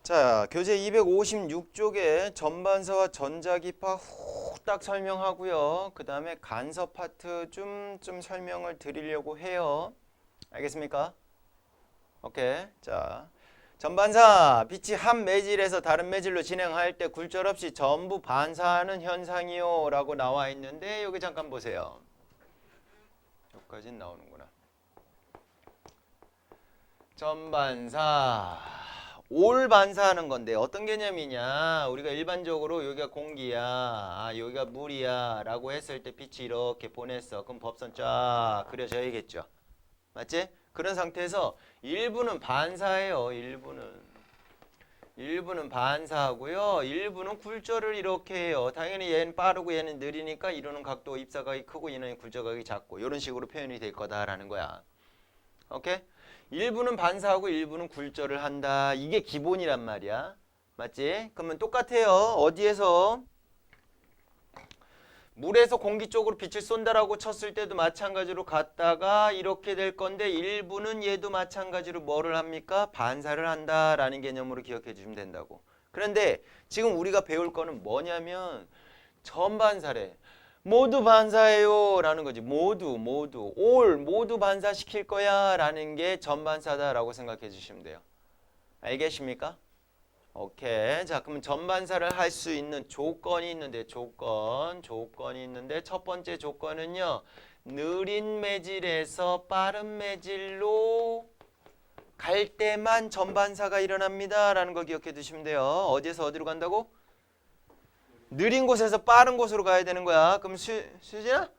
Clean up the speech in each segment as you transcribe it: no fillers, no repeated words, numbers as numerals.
자, 교재 256쪽에 전반사와 전자기파 후딱 설명하고요. 그 다음에 간섭 파트 좀 설명을 드리려고 해요. 알겠습니까? 오케이. 자, 전반사, 빛이 한 매질에서 다른 매질로 진행할 때 굴절 없이 전부 반사하는 현상이요 라고 나와 있는데 여기 잠깐 보세요. 여기까지는 나오는구나. 전반사 올 반사하는 건데 어떤 개념이냐, 우리가 일반적으로 여기가 공기야, 여기가 물이야 라고 했을 때 빛이 이렇게 보냈어. 그럼 법선 쫙 그려져야겠죠. 맞지? 그런 상태에서 일부는 반사예요. 일부는 반사하고요, 일부는 굴절을 이렇게 해요. 당연히 얘는 빠르고 얘는 느리니까 이루는 각도 입사각이 크고 얘는 굴절각이 작고 이런 식으로 표현이 될 거다라는 거야. 오케이? 일부는 반사하고 일부는 굴절을 한다. 이게 기본이란 말이야. 맞지? 그러면 똑같아요. 어디에서? 물에서 공기 쪽으로 빛을 쏜다라고 쳤을 때도 마찬가지로 갔다가 이렇게 될 건데 일부는 얘도 마찬가지로 뭐를 합니까? 반사를 한다라는 개념으로 기억해 주시면 된다고. 그런데 지금 우리가 배울 거는 뭐냐면 전반사래. 모두 반사해요 라는 거지. 모두 모두 반사시킬 거야 라는 게 전반사다 라고 생각해 주시면 돼요. 알겠습니까? 오케이. 자, 그러면 전반사를 할 수 있는 조건이 있는데 조건이 있는데 첫 번째 조건은요, 느린 매질에서 빠른 매질로 갈 때만 전반사가 일어납니다 라는 거 기억해 두시면 돼요. 어디에서 어디로 간다고? 느린 곳에서 빠른 곳으로 가야 되는 거야. 그럼 수진아?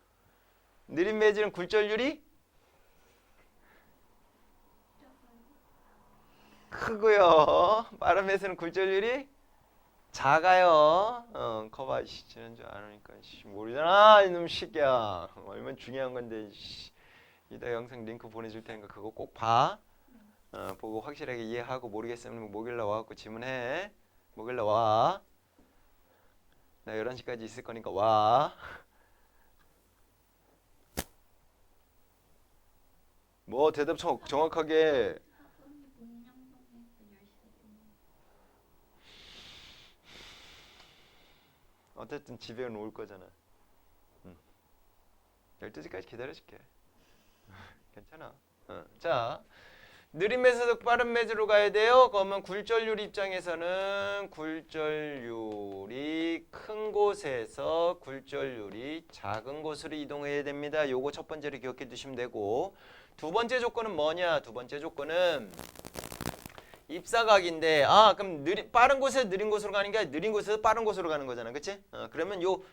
느린 매질은 굴절률이 크고요. 빠른 매질은 굴절률이 작아요. 커봐. 지는 줄 아니까 모르잖아 이놈 새끼야. 얼마나 중요한 건데. 이따 영상 링크 보내줄 테니까 그거 꼭 봐. 보고 확실하게 이해하고 모르겠으면 목요일날 와갖고 질문해. 목요일날 와. 나 11시까지 있을 거니까 와. 뭐 대답 정확하게. 어쨌든 집에는 올 거잖아. 12시까지 기다려줄게. 괜찮아. 자, 느린 매질에서 빠른 매질로 가야 돼요. 그러면 굴절률 입장에서는 굴절률이 큰 곳에서 굴절률이 작은 곳으로 이동해야 됩니다. 요거 첫 번째로 기억해 두시면 되고, 두 번째 조건은 뭐냐? 두 번째 조건은 입사각인데, 그럼 빠른 곳에서 느린 곳으로 가는 게 아니라 느린 곳에서 빠른 곳으로 가는 거잖아. 그치? 그러면 요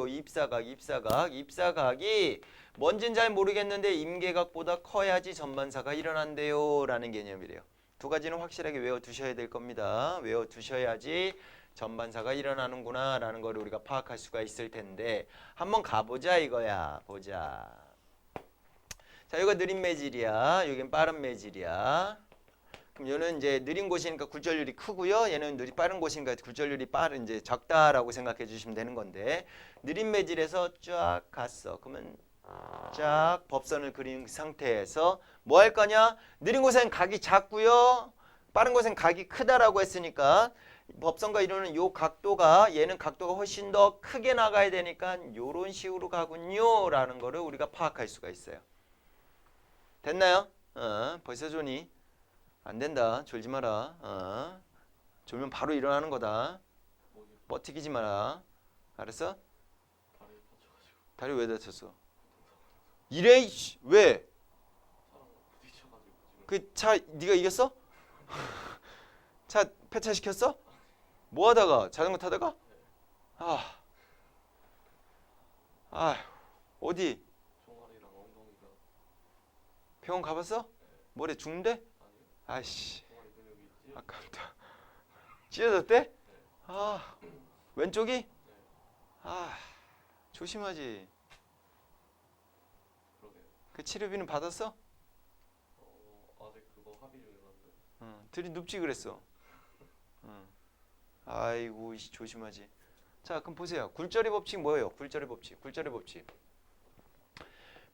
입사각이 뭔진 잘 모르겠는데 임계각보다 커야지 전반사가 일어난대요 라는 개념이래요. 두 가지는 확실하게 외워두셔야 될 겁니다. 외워두셔야지 전반사가 일어나는구나 라는 걸 우리가 파악할 수가 있을 텐데, 한번 가보자 이거야. 보자. 자, 이거 느린 매질이야. 여긴 빠른 매질이야. 그럼 얘는 이제 느린 곳이니까 굴절률이 크고요. 얘는 빠른 곳이니까 굴절률이 이제 적다라고 생각해 주시면 되는 건데, 느린 매질에서 쫙 갔어. 그러면 쫙 법선을 그린 상태에서 뭐 할 거냐? 느린 곳엔 각이 작고요. 빠른 곳엔 각이 크다라고 했으니까 법선과 이루는 요 각도가, 얘는 각도가 훨씬 더 크게 나가야 되니까 요런 식으로 가군요 라는 거를 우리가 파악할 수가 있어요. 됐나요? 벌써 조니? 안 된다. 졸지 마라. 졸면 바로 일어나는 거다. 버티기지 마라. 알았어? 다리 왜 다쳤어? 이래? 왜? 그 차 네가 이겼어? 차 폐차시켰어? 뭐 하다가? 자전거 타다가? 어디? 병원 가봤어? 뭐래, 죽는데? 아이씨, 아깝다. 찢어졌대? 왼쪽이? 조심하지. 그 치료비는 받았어? 아직 그거 합의 중이라는데. 들이 눕지 그랬어. 아이고, 조심하지. 자, 그럼 보세요. 굴절의 법칙 뭐예요? 굴절의 법칙.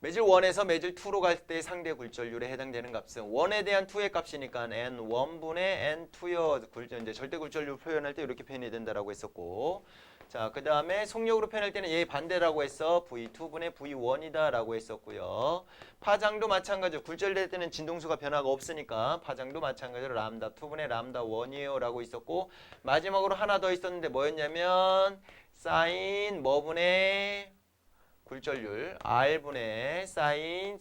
매질 1에서 매질 2로 갈 때 상대 굴절률에 해당되는 값은 1에 대한 2의 값이니까 n1분의 n2요. 이제 절대 굴절률 표현할 때 이렇게 표현이 된다라고 했었고, 자, 그 다음에 속력으로 표현할 때는 얘 반대라고 해서 v2분의 v1이다라고 했었고요. 파장도 마찬가지로 굴절될 때는 진동수가 변화가 없으니까 파장도 마찬가지로 람다 2분의 람다 1이에요 라고 있었고, 마지막으로 하나 더 있었는데 뭐였냐면 사인 뭐분의 굴절률 R분의 사인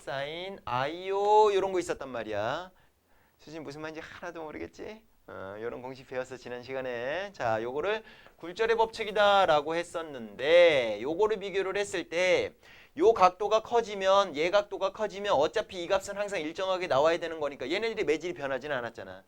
I요 이런 거 있었단 말이야. 수진 무슨 말인지 하나도 모르겠지? 이런 공식 배웠어 지난 시간에. 자, 요거를 굴절의 법칙이다 라고 했었는데, 요거를 비교를 했을 때 요 각도가 커지면 얘 각도가 커지면 어차피 이 값은 항상 일정하게 나와야 되는 거니까 얘네들이 매질이 변하지는 않았잖아.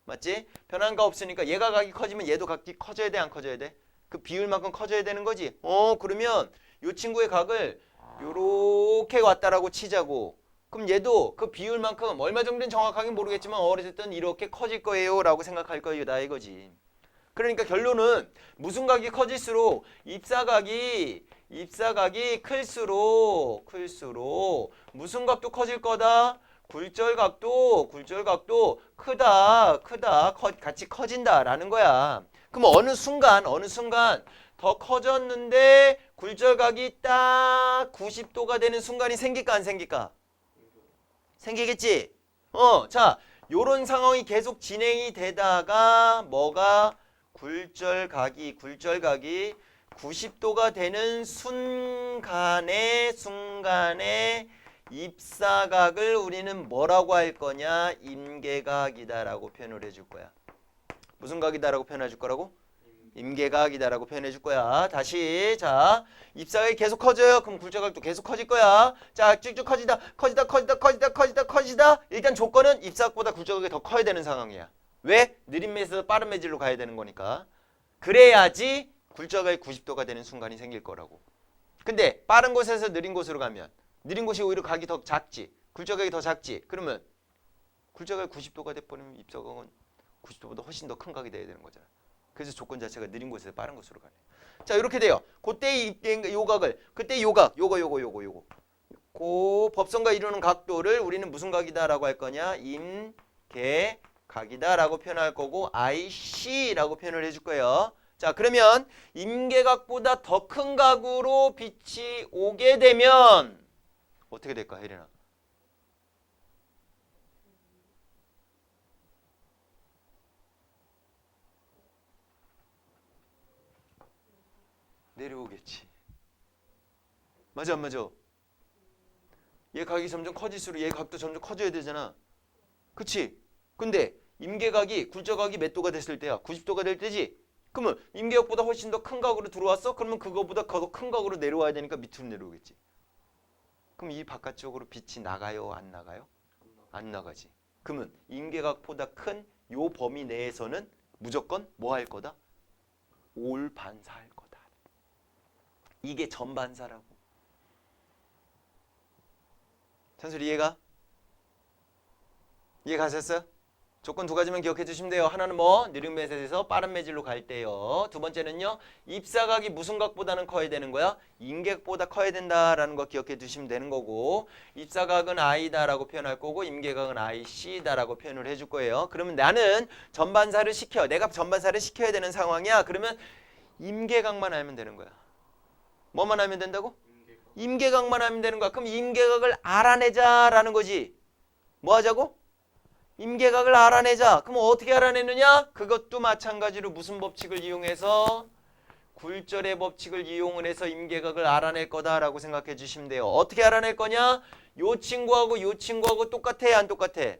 맞지? 변한 거 없으니까 얘가 각이 커지면 얘도 각이 커져야 돼 안 커져야 돼? 그 비율만큼 커져야 되는 거지. 그러면 요 친구의 각을 요렇게 왔다라고 치자고. 그럼 얘도 그 비율만큼 얼마 정도는 정확하게 모르겠지만 어쨌든 이렇게 커질 거예요 라고 생각할 거다 이거지. 그러니까 결론은 무슨 각이 커질수록 입사각이 클수록 무슨 각도 커질 거다? 굴절각도 크다 같이 커진다라는 거야. 그럼 어느 순간 더 커졌는데 굴절각이 딱 90도가 되는 순간이 생길까 안 생길까? 생기겠지? 자, 요런 상황이 계속 진행이 되다가 뭐가 굴절각이 90도가 되는 순간에 입사각을 우리는 뭐라고 할 거냐? 임계각이다라고 표현을 해줄 거야. 무슨 각이다라고 표현해 줄 거라고? 임계각이다라고 표현해 줄 거야. 다시 자, 입사각이 계속 커져요. 그럼 굴절각도 계속 커질 거야. 자, 쭉쭉 커지다. 일단 조건은 입사각보다 굴절각이 더 커야 되는 상황이야. 왜? 느린 매질에서 빠른 매질로 가야 되는 거니까. 그래야지 굴절각이 90도가 되는 순간이 생길 거라고. 근데 빠른 곳에서 느린 곳으로 가면 느린 곳이 오히려 각이 더 작지. 굴절각이 더 작지. 그러면 굴절각이 90도가 돼버리면 입사각은 90도보다 훨씬 더 큰 각이 돼야 되는 거잖아. 그래서 조건 자체가 느린 곳에서 빠른 곳으로 가네. 자, 이렇게 돼요. 그때 요 각을, 그때 요거. 그 법선과 이루는 각도를 우리는 무슨 각이다라고 할 거냐? 임계각이다라고 표현할 거고 IC라고 표현을 해줄 거예요. 자, 그러면 임계각보다 더 큰 각으로 빛이 오게 되면 어떻게 될까, 혜린아? 내려오겠지. 맞아 안 맞아? 얘 각이 점점 커질수록 얘 각도 점점 커져야 되잖아. 그치? 근데 임계각이 굴절각이 몇 도가 됐을 때야? 90도가 될 때지? 그러면 임계각보다 훨씬 더 큰 각으로 들어왔어? 그러면 그거보다 더 큰 각으로 내려와야 되니까 밑으로 내려오겠지. 그럼 이 바깥쪽으로 빛이 나가요? 안 나가요? 안 나가지. 그러면 임계각보다 큰 요 범위 내에서는 무조건 뭐 할 거다? 올 반사할 거다. 이게 전반사라고. 찬솔이 이해가? 이해가셨어? 조건 두 가지만 기억해 주시면 돼요. 하나는 뭐? 느린 매질에서 빠른 매질로 갈 때요. 두 번째는요. 입사각이 무슨 각보다는 커야 되는 거야? 임계각보다 커야 된다라는 거 기억해 주시면 되는 거고, 입사각은 I다라고 표현할 거고 임계각은 IC다라고 표현을 해줄 거예요. 그러면 나는 전반사를 시켜. 내가 전반사를 시켜야 되는 상황이야. 그러면 임계각만 알면 되는 거야. 뭐만 하면 된다고? 임계각만 하면 되는 거야. 그럼 임계각을 알아내자라는 거지. 뭐 하자고? 임계각을 알아내자. 그럼 어떻게 알아내느냐? 그것도 마찬가지로 무슨 법칙을 이용해서? 굴절의 법칙을 이용을 해서 임계각을 알아낼 거다라고 생각해 주시면 돼요. 어떻게 알아낼 거냐? 요 친구하고 똑같아? 안 똑같아?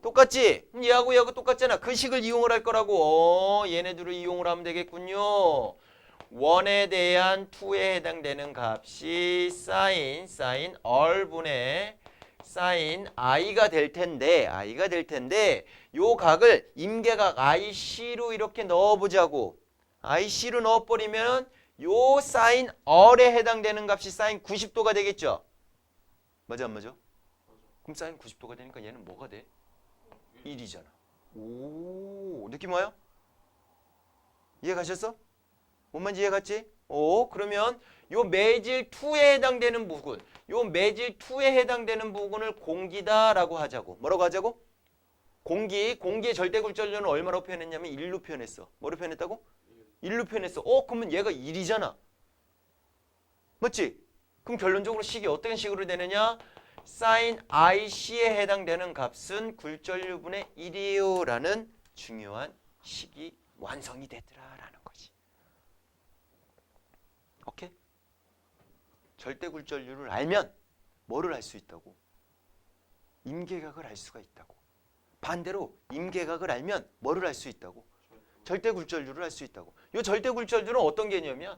똑같지? 그럼 얘하고 똑같잖아. 그 식을 이용을 할 거라고. 얘네들을 이용을 하면 되겠군요. 1에 대한 2에 해당되는 값이 사인 R분의 사인 I가 될 텐데 요 각을 임계각 IC로 이렇게 넣어보자고. IC로 넣어버리면 요 사인 R에 해당되는 값이 사인 90도가 되겠죠? 맞아 안 맞아? 그럼 사인 90도가 되니까 얘는 뭐가 돼? 1이잖아. 오, 느낌 와요? 이해 가셨어? 뭔 말인지 이해 갔지? 그러면 요 매질 2에 해당되는 부분, 요 매질 2에 해당되는 부분을 공기다라고 하자고. 뭐라고 하자고? 공기의 절대 굴절률은 얼마로 표현했냐면 1로 표현했어. 뭐로 표현했다고? 1로 표현했어. 그러면 얘가 1이잖아. 맞지? 그럼 결론적으로 식이 어떤 식으로 되느냐? sin IC에 해당되는 값은 굴절률분의 1이에요 라는 중요한 식이 완성이 되더라라는 거지. 오케이? 절대 굴절률을 알면 뭐를 알 수 있다고? 임계각을 알 수가 있다고. 반대로 임계각을 알면 뭐를 알 수 있다고? 절대 굴절률을 알 수 있다고. 이 절대 굴절률은 어떤 개념이야?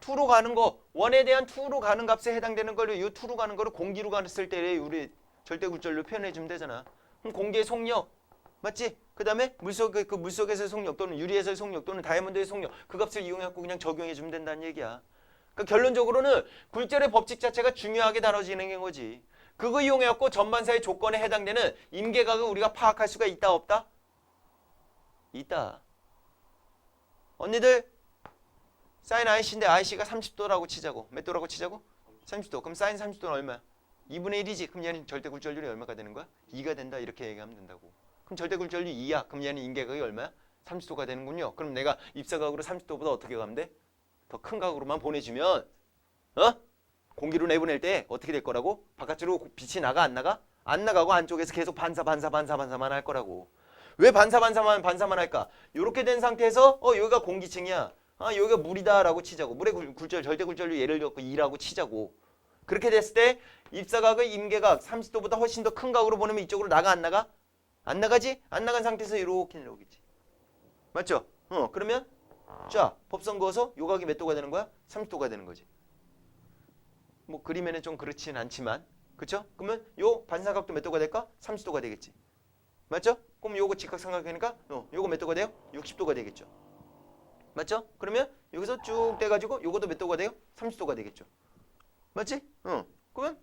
2로 가는 거, 1에 대한 2로 가는 값에 해당되는 걸 이 2로 가는 거를 공기로 갔을 때 우리 절대 굴절률 표현해 주면 되잖아. 그럼 공기의 속력, 맞지? 그다음에 물속에서의 속력 또는 유리에서의 속력 또는 다이아몬드의 속력 그 값을 이용해 갖고 그냥 적용해 주면 된다는 얘기야. 그러니까 결론적으로는 굴절의 법칙 자체가 중요하게 다뤄지는 거지. 그거 이용해 갖고 전반사의 조건에 해당되는 임계각을 우리가 파악할 수가 있다 없다? 있다. 언니들 사인 IC인데 IC가 30도라고 치자고. 몇 도라고 치자고? 30도. 그럼 사인 30도는 얼마야? 2분의 1이지. 그럼 얘는 절대 굴절률이 얼마가 되는 거야? 2가 된다. 이렇게 얘기하면 된다고. 그럼 절대 굴절률이 2야. 그럼 얘는 임계각이 얼마야? 30도가 되는군요. 그럼 내가 입사각으로 30도보다 어떻게 가면 돼? 더 큰 각으로만 보내주면 공기로 내보낼 때 어떻게 될 거라고? 바깥으로 빛이 나가 안 나가? 안 나가고 안쪽에서 계속 반사만 할 거라고. 왜 반사만 할까? 이렇게 된 상태에서 여기가 공기층이야. 여기가 물이다라고 치자고. 물의 절대 굴절률 예를 들어 2라고 치자고. 그렇게 됐을 때 입사각의 임계각 30도보다 훨씬 더 큰 각으로 보내면 이쪽으로 나가 안 나가? 안 나가지? 안 나간 상태에서 이렇게 내려오겠지. 맞죠? 그러면 자 법선 그어서 요 각이 몇 도가 되는 거야? 30도가 되는 거지. 뭐 그림에는 좀 그렇진 않지만 그쵸? 그러면 요 반사각도 몇 도가 될까? 30도가 되겠지. 맞죠? 그럼 요거 직각삼각형이니까 요거 몇 도가 돼요? 60도가 되겠죠. 맞죠? 그러면 여기서 쭉 돼가지고 요것도 몇 도가 돼요? 30도가 되겠죠. 맞지? 그러면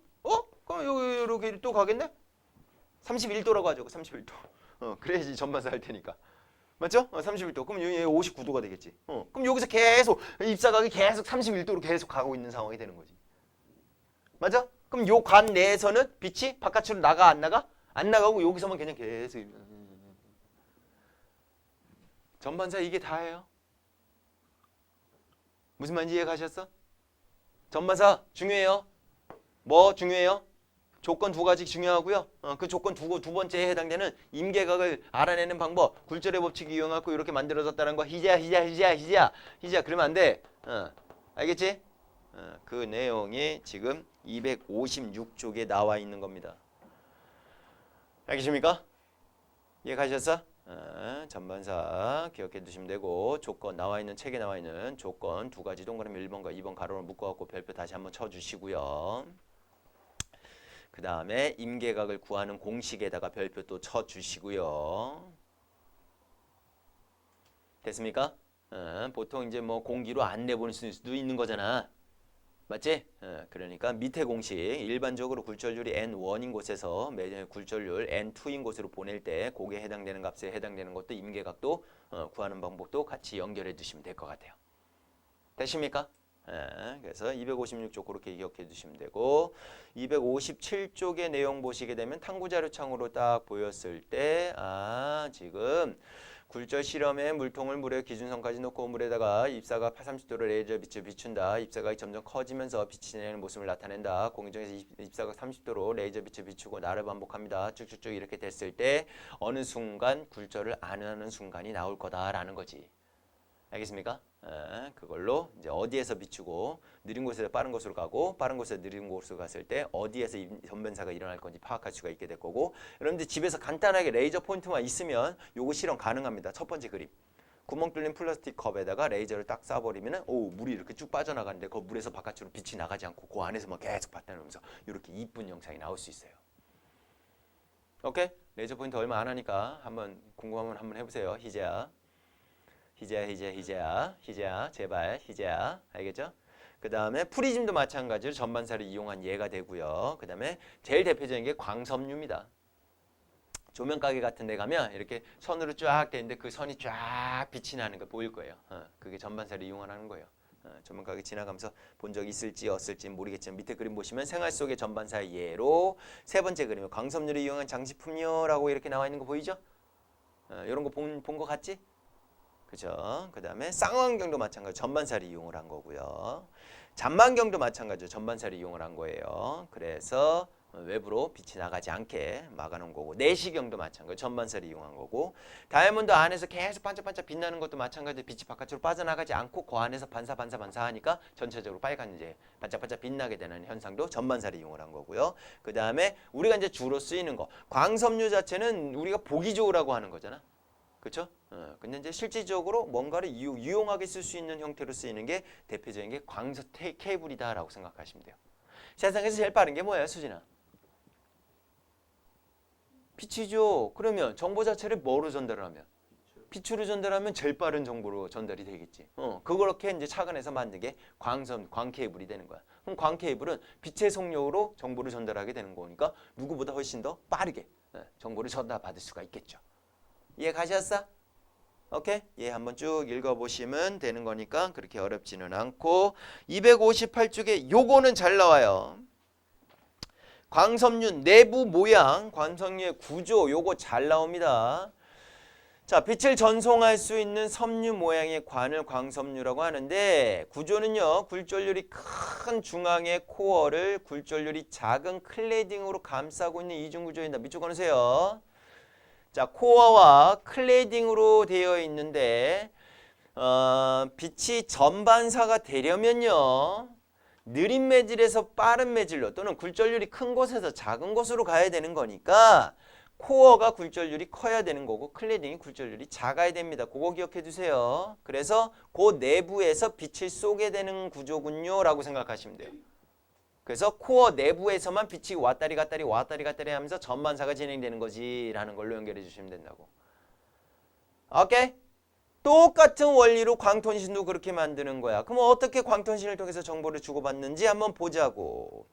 그럼 요렇게 또 가겠네? 31도라고 하죠. 31도. 그래야지 전반사 할 테니까. 맞죠? 31도. 그럼 여기 59도가 되겠지. 그럼 여기서 계속 입사각이 계속 31도로 계속 가고 있는 상황이 되는 거지. 맞아? 그럼 요 관 내에서는 빛이 바깥으로 나가 안 나가? 안 나가고 여기서만 그냥 계속 전반사 이게 다예요. 무슨 말인지 이해 가셨어? 전반사 중요해요. 뭐 중요해요? 조건 두 가지 중요하고요. 그 조건 두 번째에 해당되는 임계각을 알아내는 방법, 굴절의 법칙 이용하고 이렇게 만들어졌다는 거. 희재야. 그러면 안 돼. 알겠지? 그 내용이 지금 256쪽에 나와 있는 겁니다. 알겠습니까? 이해 가셨어? 전반사 기억해 두시면 되고 조건 나와 있는 책에 나와 있는 조건 두 가지 동그라미 1번과 2번 가로로 묶어갖고 별표 다시 한번 쳐주시고요. 그 다음에 임계각을 구하는 공식에다가 별표 또 쳐주시고요. 됐습니까? 보통 이제 뭐 공기로 안 내보낼 수도 있는 거잖아. 맞지? 그러니까 밑에 공식 일반적으로 굴절률이 N1인 곳에서 굴절률 N2인 곳으로 보낼 때 거기에 해당되는 값에 해당되는 것도 임계각도 구하는 방법도 같이 연결해 두시면 될 것 같아요. 되십니까? 그래서 256쪽 그렇게 기억해 두시면 되고 257쪽의 내용 보시게 되면 탐구자료창으로 딱 보였을 때 지금 굴절 실험에 물통을 물에 기준선까지 놓고 물에다가 입사각 30도로 레이저 빛을 비춘다. 입사각이 점점 커지면서 빛이 내는 모습을 나타낸다. 공정에서 입사각 30도로 레이저 빛을 비추고 나를 반복합니다. 쭉쭉쭉 이렇게 됐을 때 어느 순간 굴절을 안 하는 순간이 나올 거다라는 거지. 알겠습니까? 그걸로 이제 어디에서 비추고 느린 곳에서 빠른 곳으로 가고 빠른 곳에서 느린 곳으로 갔을 때 어디에서 전변사가 일어날 건지 파악할 수가 있게 될 거고 여러분들 집에서 간단하게 레이저 포인트만 있으면 요거 실험 가능합니다. 첫 번째 그림 구멍 뚫린 플라스틱 컵에다가 레이저를 딱 쏴버리면 물이 이렇게 쭉 빠져나가는데 그 물에서 바깥으로 빛이 나가지 않고 그 안에서만 계속 받다면서 이렇게 이쁜 영상이 나올 수 있어요. 오케이? 레이저 포인트 얼마 안 하니까 한번 궁금하면 한번 해보세요. 희재야 제발 희재야 알겠죠? 그 다음에 프리즘도 마찬가지로 전반사를 이용한 예가 되고요. 그 다음에 제일 대표적인 게 광섬유입니다. 조명 가게 같은 데 가면 이렇게 선으로 쫙 되는데 그 선이 쫙 빛이 나는 거 보일 거예요. 그게 전반사를 이용하는 거예요. 전문가가 지나가면서 본 적 있을지 없을지 모르겠지만 밑에 그림 보시면 생활 속의 전반사의 예로 세 번째 그림은 광섬유를 이용한 장식품요라고 이렇게 나와 있는 거 보이죠? 이런 거 본 거 같지? 그죠? 그 다음에 쌍안경도 마찬가지 전반사를 이용을 한 거고요. 잔망경도 마찬가지로 전반사를 이용을 한 거예요. 그래서 외부로 빛이 나가지 않게 막아놓은 거고, 내시경도 마찬가지 전반사를 이용한 거고, 다이아몬드 안에서 계속 반짝반짝 빛나는 것도 마찬가지로 빛이 바깥으로 빠져나가지 않고 그 안에서 반사하니까 전체적으로 빨간 이제 반짝반짝 빛나게 되는 현상도 전반사를 이용을 한 거고요. 그 다음에 우리가 이제 주로 쓰이는 거, 광섬유 자체는 우리가 보기 좋으라고 하는 거잖아. 그렇죠? 근데 이제 실질적으로 뭔가를 유용하게 쓸 수 있는 형태로 쓰이는 게 대표적인 게 광석 케이블이다라고 생각하시면 돼요. 세상에서 제일 빠른 게 뭐예요, 수진아? 빛이죠. 그러면 정보 자체를 뭐로 전달하면? 빛으로 전달하면 제일 빠른 정보로 전달이 되겠지. 그렇게 이제 착안해서 만든 게 광 케이블이 되는 거야. 그럼 광 케이블은 빛의 속력으로 정보를 전달하게 되는 거니까 누구보다 훨씬 더 빠르게 정보를 전달받을 수가 있겠죠. 이해 가셨어? 오케이? 예, 한번 쭉 읽어보시면 되는 거니까 그렇게 어렵지는 않고 258쪽에 요거는 잘 나와요. 광섬유 내부 모양, 광섬유의 구조 요거 잘 나옵니다. 자, 빛을 전송할 수 있는 섬유 모양의 관을 광섬유라고 하는데 구조는요. 굴절률이 큰 중앙의 코어를 굴절률이 작은 클레이딩으로 감싸고 있는 이중구조입니다. 밑줄 그으세요. 자, 코어와 클레이딩으로 되어 있는데 빛이 전반사가 되려면요. 느린 매질에서 빠른 매질로 또는 굴절률이 큰 곳에서 작은 곳으로 가야 되는 거니까 코어가 굴절률이 커야 되는 거고 클레이딩이 굴절률이 작아야 됩니다. 그거 기억해 두세요. 그래서 그 내부에서 빛을 쏘게 되는 구조군요 라고 생각하시면 돼요. 그래서 코어 내부에서만 빛이 왔다리 갔다리 하면서 전반사가 진행되는 거지 라는 걸로 연결해 주시면 된다고. 오케이? 똑같은 원리로 광통신도 그렇게 만드는 거야. 그럼 어떻게 광통신을 통해서 정보를 주고받는지 한번 보자고.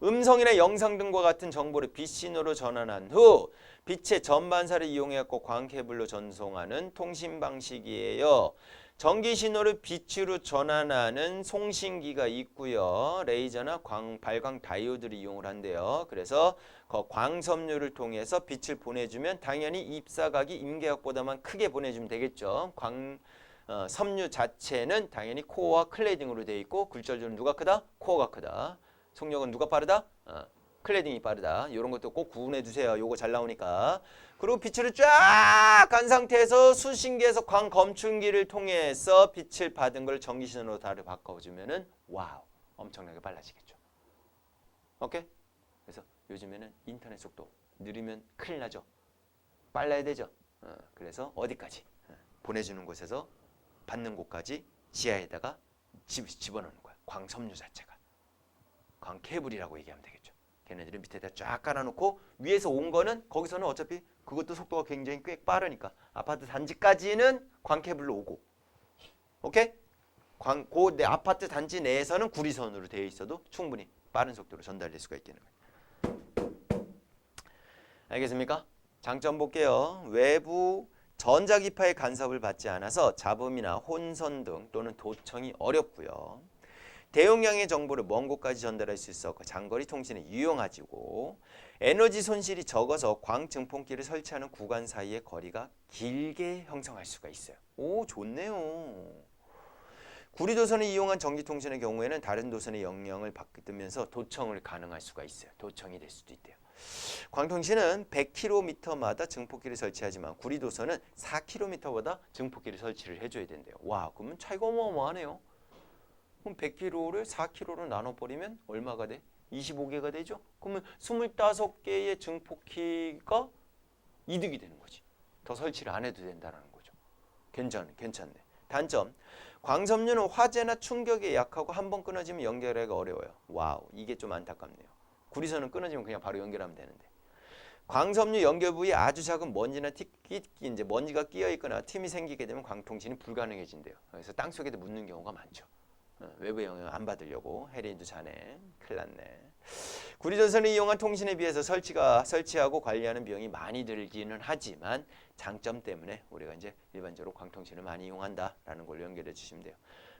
음성이나 영상 등과 같은 정보를 빛신호로 전환한 후 빛의 전반사를 이용해 광케이블로 전송하는 통신 방식이에요. 전기 신호를 빛으로 전환하는 송신기가 있고요. 레이저나 발광 다이오드를 이용을 한대요. 그래서 그 광섬유를 통해서 빛을 보내주면 당연히 입사각이 임계각보다만 크게 보내주면 되겠죠. 섬유 자체는 당연히 코어와 클레이딩으로 되어 있고 굴절률은 누가 크다? 코어가 크다. 속력은 누가 빠르다? 클레이딩이 빠르다. 이런 것도 꼭 구분해 주세요. 요거 잘 나오니까. 그리고 빛을 쫙 간 상태에서 수신기에서 광검출기를 통해서 빛을 받은 걸 전기신호로 다를 바꿔주면은 와우 엄청나게 빨라지겠죠. 오케이? 그래서 요즘에는 인터넷 속도 느리면 큰일 나죠. 빨라야 되죠. 그래서 어디까지? 보내주는 곳에서 받는 곳까지 지하에다가 집어넣는 거야. 광섬유 자체가. 광케이블이라고 얘기하면 되겠죠. 걔네들은 밑에다 쫙 깔아놓고 위에서 온 거는 거기서는 어차피 그것도 속도가 굉장히 꽤 빠르니까 아파트 단지까지는 광케이블로 오고 오케이? 내 아파트 단지 내에서는 구리선으로 되어 있어도 충분히 빠른 속도로 전달될 수가 있겠는 거예요. 알겠습니까? 장점 볼게요. 외부 전자기파의 간섭을 받지 않아서 잡음이나 혼선 등 또는 도청이 어렵고요. 대용량의 정보를 먼 곳까지 전달할 수 있어 장거리 통신에 유용하지고 에너지 손실이 적어서 광증폭기를 설치하는 구간 사이의 거리가 길게 형성할 수가 있어요. 오, 좋네요. 구리도선을 이용한 전기통신의 경우에는 다른 도선의 영향을 받으면서 도청을 가능할 수가 있어요. 도청이 될 수도 있대요. 광통신은 100km마다 증폭기를 설치하지만 구리도선은 4km마다 증폭기를 설치를 해줘야 된대요. 와, 그러면 차이가 어마어마하네요. 그럼 100kg를 4kg로 나눠버리면 얼마가 돼? 25개가 되죠? 그러면 25개의 증폭기가 이득이 되는 거지. 더 설치를 안 해도 된다는 거죠. 괜찮네. 단점, 광섬유는 화재나 충격에 약하고 한번 끊어지면 연결하기가 어려워요. 와우, 이게 좀 안타깝네요. 구리선은 끊어지면 그냥 바로 연결하면 되는데. 광섬유 연결 부위에 아주 작은 먼지나 이제 먼지가 끼어 있거나 틈이 생기게 되면 광통신이 불가능해진대요. 그래서 땅 속에도 묻는 경우가 많죠. 외부 영향을 안 받으려고. 해리도 자네. 큰일 났네. 구리전선을 이용한 통신에 비해서 설치하고 관리하는 비용이 많이 들기는 하지만 장점 때문에 우리가 이제 일반적으로 광통신을 많이 이용한다라는 걸로 연결해 주시면 돼요.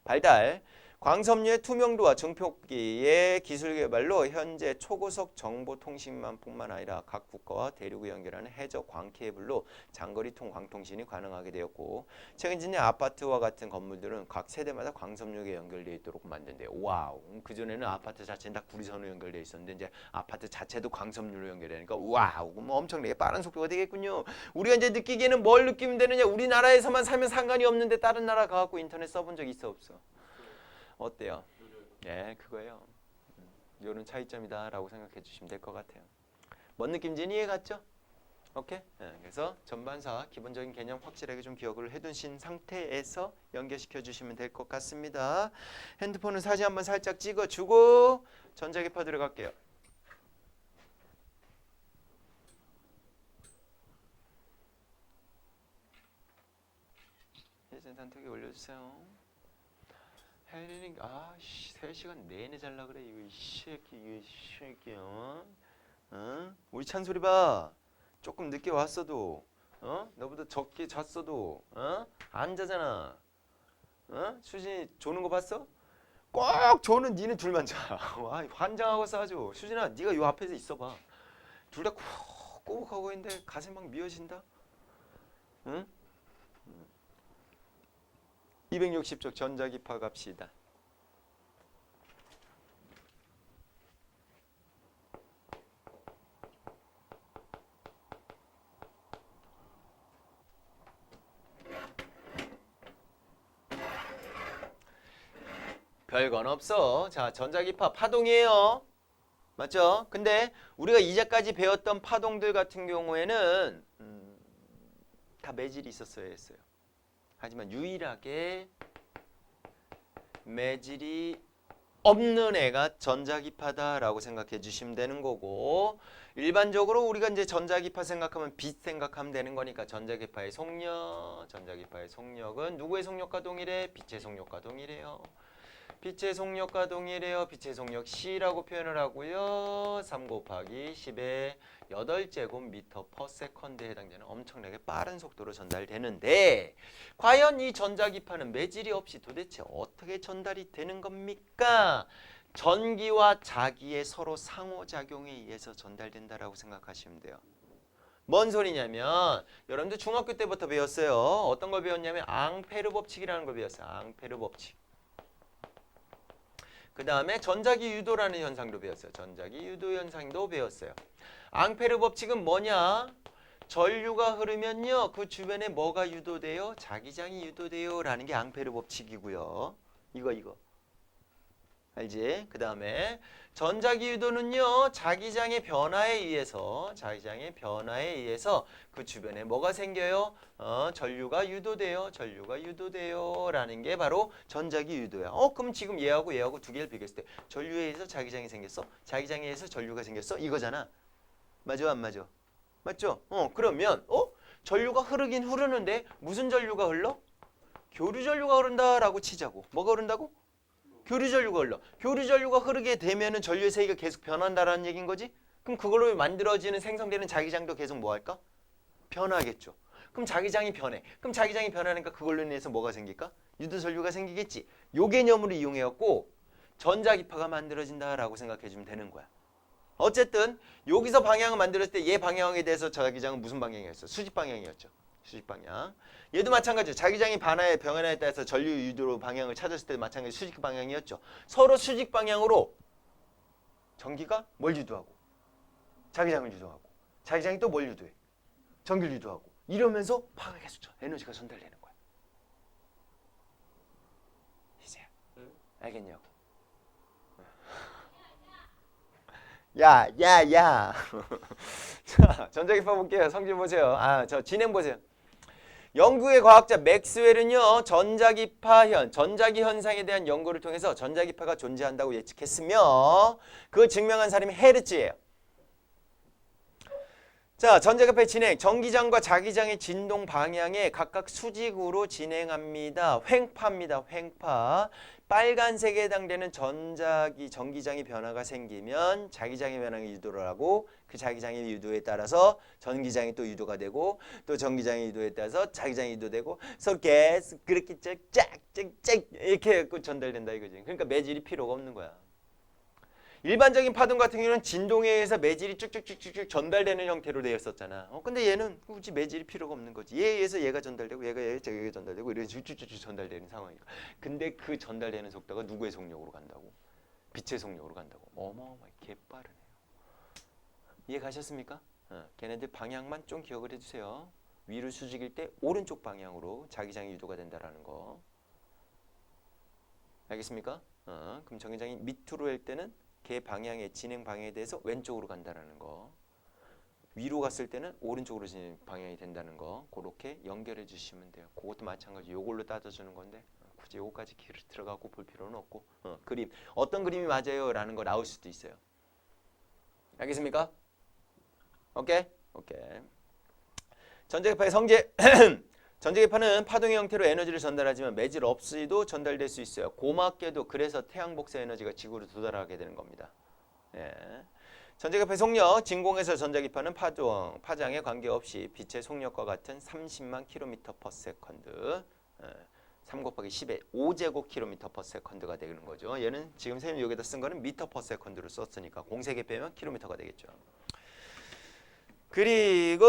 발달. 광섬유의 투명도와 증폭기의 기술 개발로 현재 초고속 정보통신망뿐만 아니라 각 국가와 대륙을 연결하는 해저 광케이블로 장거리 광통신이 가능하게 되었고 최근 진의 아파트와 같은 건물들은 각 세대마다 광섬유에 연결되어 있도록 만든대요. 와우. 그전에는 아파트 자체는 다 구리선으로 연결되어 있었는데 이제 아파트 자체도 광섬유로 연결되니까 와우. 뭐 엄청나게 빠른 속도가 되겠군요. 우리가 이제 느끼기에는 뭘 느끼면 되느냐. 우리나라에서만 살면 상관이 없는데 다른 나라 가갖고 인터넷 써본 적 있어 없어? 어때요? 예, 그거예요. 요런 차이점이다라고 생각해 주시면 될 것 같아요. 뭔 느낌인지 이해 갔죠? 오케이? 예, 그래서 전반사 기본적인 개념 확실하게 좀 기억을 해두신 상태에서 연결시켜 주시면 될 것 같습니다. 핸드폰은 사진 한번 살짝 찍어주고 전자기파 들어갈게요. 예전 단톡에 올려주세요. 헬링 아씨 3시간 내내 잘라 그래 이거 이 새끼 어? 우리 찬소리 봐. 조금 늦게 왔어도 너보다 적게 잤어도 안 자잖아. 수진이 조는 거 봤어? 꼭 조는 니는 둘만 자. 와, 환장하고 싸죠. 수진아 네가 요 앞에서 있어봐. 둘 다 꼭 하고 있는데 가슴 막 미어진다. 응? 260쪽 전자기파 갑시다. 별건 없어. 자, 전자기파 파동이에요. 맞죠? 근데 우리가 이제까지 배웠던 파동들 같은 경우에는 다 매질이 있었어야 했어요. 하지만 유일하게 매질이 없는 애가 전자기파다라고 생각해 주시면 되는 거고 일반적으로 우리가 이제 전자기파 생각하면 빛 생각하면 되는 거니까 전자기파의 속력은 누구의 속력과 동일해? 빛의 속력과 동일해요. 빛의 속력과 동일해요. 빛의 속력 C라고 표현을 하고요. 3 곱하기 10의 8제곱미터/세컨드에 해당되는 엄청나게 빠른 속도로 전달되는데 과연 이 전자기파는 매질이 없이 도대체 어떻게 전달이 되는 겁니까? 전기와 자기의 서로 상호작용에 의해서 전달된다라고 생각하시면 돼요. 뭔 소리냐면 여러분들 중학교 때부터 배웠어요. 어떤 걸 배웠냐면 앙페르 법칙이라는 걸 배웠어요. 앙페르 법칙. 그 다음에 전자기 유도라는 현상도 배웠어요. 전자기 유도 현상도 배웠어요. 앙페르 법칙은 뭐냐? 전류가 흐르면요. 그 주변에 뭐가 유도돼요? 자기장이 유도돼요. 라는 게 앙페르 법칙이고요. 이거. 알지? 그 다음에 전자기 유도는요. 자기장의 변화에 의해서 그 주변에 뭐가 생겨요? 전류가 유도돼요. 라는 게 바로 전자기 유도야. 그럼 지금 얘하고 두 개를 비교했을 때 전류에 의해서 자기장이 생겼어? 자기장에 의해서 전류가 생겼어? 이거잖아. 맞아 안 맞아? 맞죠? 그러면 전류가 흐르긴 흐르는데 무슨 전류가 흘러? 교류 전류가 흐른다라고 치자고. 뭐가 흐른다고? 교류 전류가 흘러. 교류 전류가 흐르게 되면은 전류의 세기가 계속 변한다라는 얘기인 거지? 그럼 그걸로 만들어지는 생성되는 자기장도 계속 뭐 할까? 변하겠죠. 그럼 자기장이 변해. 그럼 자기장이 변하니까 그걸로 인해서 뭐가 생길까? 유도 전류가 생기겠지. 요 개념으로 이용해 갖고 전자기파가 만들어진다라고 생각해 주면 되는 거야. 어쨌든 여기서 방향을 만들었을 때 얘 방향에 대해서 자기장은 무슨 방향이었어? 수직 방향이었죠. 수직 방향. 얘도 마찬가지죠. 자기장이 변화에 따라서 전류 유도로 방향을 찾았을 때 마찬가지 수직 방향이었죠. 서로 수직 방향으로 전기가 뭘 유도하고 자기장을 유도하고 자기장이 또 뭘 유도해? 전기를 유도하고 이러면서 파가 계속 에너지가 전달되는 거야. 이제 알겠냐고. 야. 자, 전자기파 볼게요. 성질 보세요. 저 진행 보세요. 영국의 과학자 맥스웰은요. 전자기 현상에 대한 연구를 통해서 전자기파가 존재한다고 예측했으며 그걸 증명한 사람이 헤르츠예요. 자, 전자기파의 진행, 전기장과 자기장의 진동 방향에 각각 수직으로 진행합니다. 횡파입니다. 횡파. 빨간색에 해당되는 전기장의 변화가 생기면 자기장의 변화가 유도를 하고 그 자기장의 유도에 따라서 전기장이 또 유도가 되고 또 전기장의 유도에 따라서 자기장이 유도되고 서로 계속 그렇게 쫙쫙쫙 이렇게 해서 전달된다 이거지. 그러니까 매질이 필요가 없는 거야. 일반적인 파동 같은 경우는 진동에 의해서 매질이 쭉쭉쭉쭉 전달되는 형태로 되어 있었잖아. 근데 얘는 굳이 매질이 필요가 없는 거지. 얘에 의해서 얘가 전달되고 얘가 저기가 전달되고 이런 쭉쭉쭉 전달되는 상황이니까. 근데 그 전달되는 속도가 누구의 속력으로 간다고? 빛의 속력으로 간다고. 어마어마하게 개빠르네요. 이해 가셨습니까? 걔네들 방향만 좀 기억을 해주세요. 위로 수직일 때 오른쪽 방향으로 자기장이 유도가 된다라는 거. 알겠습니까? 그럼 전기장이 밑으로 할 때는 걔 방향의 진행 방향에 대해서 왼쪽으로 간다라는 거. 위로 갔을 때는 오른쪽으로 진행 방향이 된다는 거. 그렇게 연결해 주시면 돼요. 그것도 마찬가지. 요걸로 따져주는 건데 굳이 요거까지 들어가고 볼 필요는 없고. 그림. 어떤 그림이 맞아요? 라는 거 나올 수도 있어요. 알겠습니까? 오케이? 오케이. 전자기파의 성질. 전자기파는 파동의 형태로 에너지를 전달하지만 매질 없이도 전달될 수 있어요. 고맙게도 그래서 태양 복사 에너지가 지구로 도달하게 되는 겁니다. 예. 전자기파의 속력, 진공에서 전자기파는 파장에 관계없이 빛의 속력과 같은 30만 km/s 3 곱하기 10의 5제곱km/s가 되는 거죠. 얘는 지금 선생님이 여기다 쓴 거는 m/s로 썼으니까 공세개 빼면 km가 되겠죠. 그리고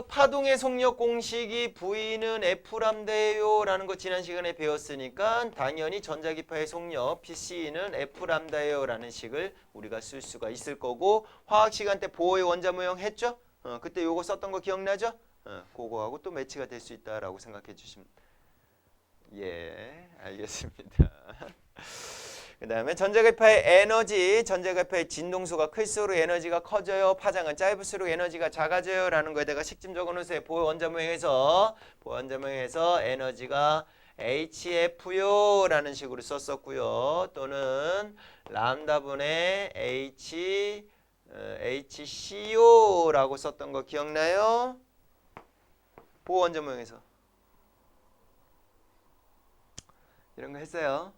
파동의 속력 공식이 V는 F람다예요 라는 거 지난 시간에 배웠으니까 당연히 전자기파의 속력 PC는 F람다예요 라는 식을 우리가 쓸 수가 있을 거고 화학 시간 때 보호의 원자 모형 했죠? 그때 요거 썼던 거 기억나죠? 그거하고 또 매치가 될 수 있다라고 생각해 주시면 예, 알겠습니다. 그 다음에 전자기파의 에너지, 전자기파의 진동수가 클수록 에너지가 커져요. 파장은 짧을수록 에너지가 작아져요. 라는 거에다가 식점 적어놓으세요. 보호 원자 모형에서 에너지가 HF요 라는 식으로 썼었고요. 또는 람다분의 HCO 라고 썼던 거 기억나요? 보호 원자 모형에서 이런 거 했어요.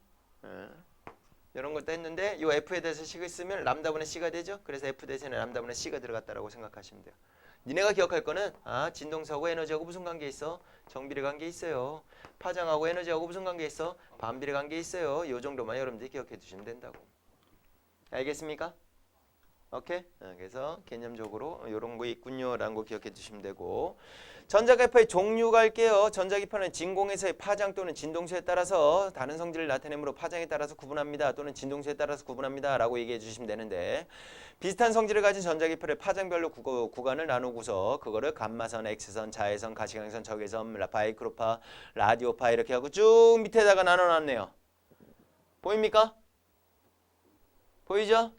이런 것도 했는데 이 F에 대해서 식을 쓰면 람다분의 C가 되죠. 그래서 F 대신에 람다분의 C가 들어갔다라고 생각하시면 돼요. 니네가 기억할 거는 진동수하고 에너지하고 무슨 관계 있어? 정비례 관계 있어요. 파장하고 에너지하고 무슨 관계 있어? 반비례 관계 있어요. 이 정도만 여러분들이 기억해 두시면 된다고. 알겠습니까? 오케이? 그래서 개념적으로 이런 거 있군요 라는 거 기억해 두시면 되고 전자기파의 종류가 할게요. 전자기파는 진공에서의 파장 또는 진동수에 따라서 다른 성질을 나타내므로 파장에 따라서 구분합니다. 또는 진동수에 따라서 구분합니다 라고 얘기해 주시면 되는데 비슷한 성질을 가진 전자기파를 파장별로 구간을 나누고서 그거를 감마선, X선, 자외선, 가시광선, 적외선, 바이크로파, 라디오파 이렇게 하고 쭉 밑에다가 나눠놨네요. 보입니까? 보이죠?